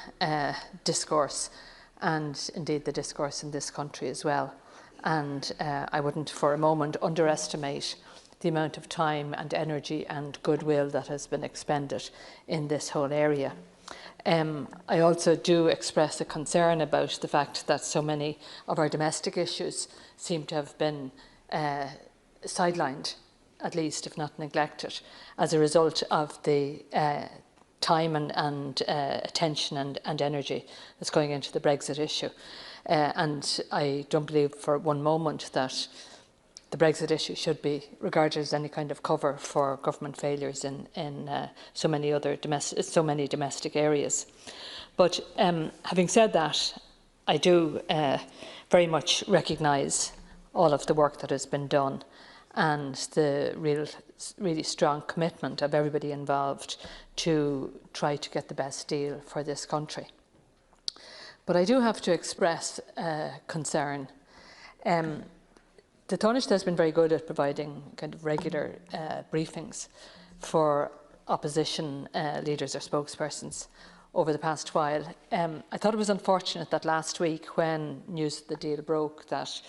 Speaker 15: discourse, and indeed the discourse in this country as well. And I wouldn't for a moment underestimate the amount of time and energy and goodwill that has been expended in this whole area. I also do express a concern about the fact that so many of our domestic issues seem to have been sidelined, at least, if not neglected, as a result of the time and attention and energy that's going into the Brexit issue. And I don't believe for one moment that the Brexit issue should be regarded as any kind of cover for government failures in so many domestic areas. But having said that, I do very much recognise all of the work that has been done and the really strong commitment of everybody involved to try to get the best deal for this country. But I do have to express concern. The Taoiseach has been very good at providing kind of regular briefings for opposition leaders or spokespersons over the past while. I thought it was unfortunate that last week, when news of the deal broke, that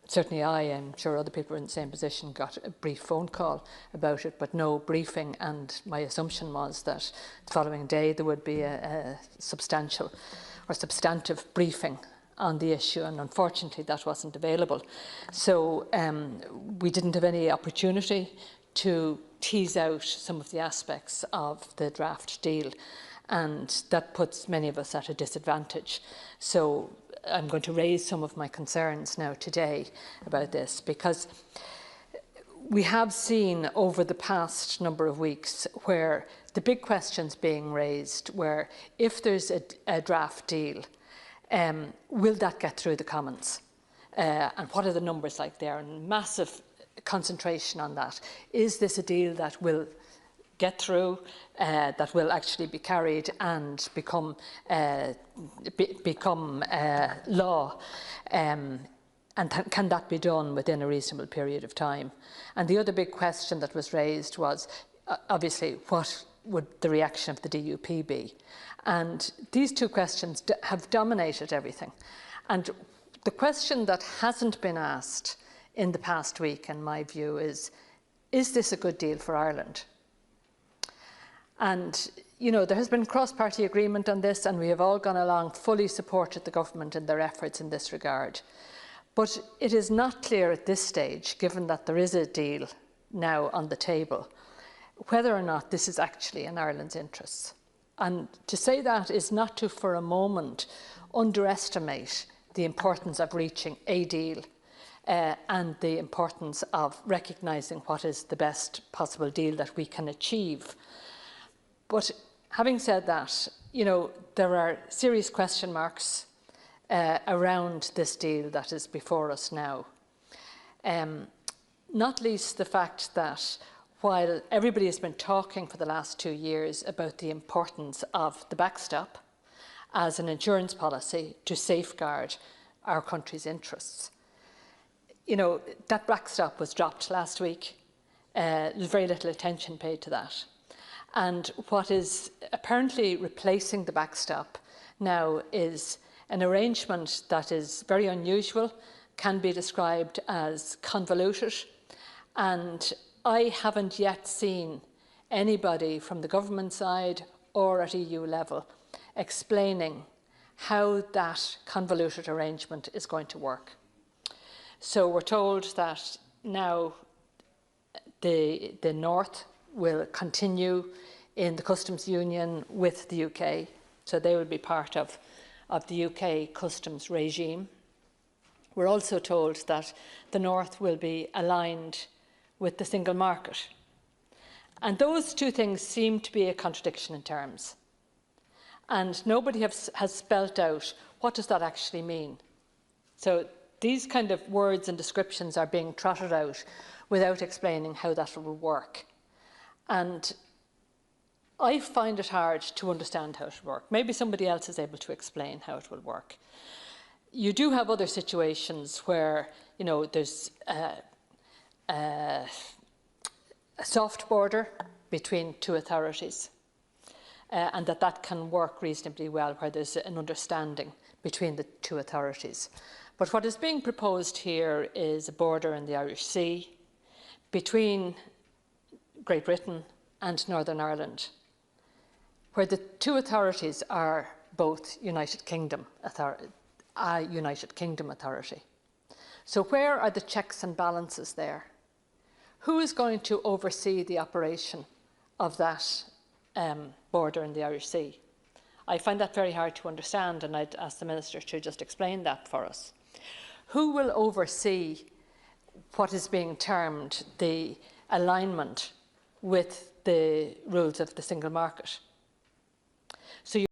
Speaker 15: certainly I am sure other people in the same position got a brief phone call about it, but no briefing, and my assumption was that the following day there would be a substantial or substantive briefing on the issue, and unfortunately that wasn't available. So we didn't have any opportunity to tease out some of the aspects of the draft deal, and that puts many of us at a disadvantage. So I'm going to raise some of my concerns now today about this, because we have seen over the past number of weeks where the big questions being raised were, if there's a draft deal, will that get through the Commons? And what are the numbers like there? And massive concentration on that. Is this a deal that will get through, that will actually be carried and become law? And can that be done within a reasonable period of time? And the other big question that was raised was, obviously, what would the reaction of the DUP be? And these two questions have dominated everything. And the question that hasn't been asked in the past week, in my view, is this a good deal for Ireland? And, you know, there has been cross-party agreement on this, and we have all gone along, fully supported the government in their efforts in this regard. But it is not clear at this stage, given that there is a deal now on the table, whether or not this is actually in Ireland's interests. And to say that is not to, for a moment, underestimate the importance of reaching a deal and the importance of recognising what is the best possible deal that we can achieve. But having said that, you know, there are serious question marks around this deal that is before us now. Not least the fact that while everybody has been talking for the last 2 years about the importance of the backstop as an insurance policy to safeguard our country's interests, you know, that backstop was dropped last week. There's very little attention paid to that. And what is apparently replacing the backstop now is an arrangement that is very unusual, can be described as convoluted, and I haven't yet seen anybody from the government side or at EU level explaining how that convoluted arrangement is going to work. So we're told that now the North will continue in the customs union with the UK, so they will be part of the UK customs regime. We're also told that the North will be aligned with the single market. And those two things seem to be a contradiction in terms. And nobody has spelt out what does that actually mean. So these kind of words and descriptions are being trotted out without explaining how that will work. And I find it hard to understand how it will work. Maybe somebody else is able to explain how it will work. You do have other situations where, you know, there's a soft border between two authorities, and that can work reasonably well where there's an understanding between the two authorities. But what is being proposed here is a border in the Irish Sea between Great Britain and Northern Ireland, where the two authorities are both United Kingdom authority. So where are the checks and balances there? Who is going to oversee the operation of that border in the Irish Sea? I find that very hard to understand, and I'd ask the Minister to just explain that for us. Who will oversee what is being termed the alignment with the rules of the single market? So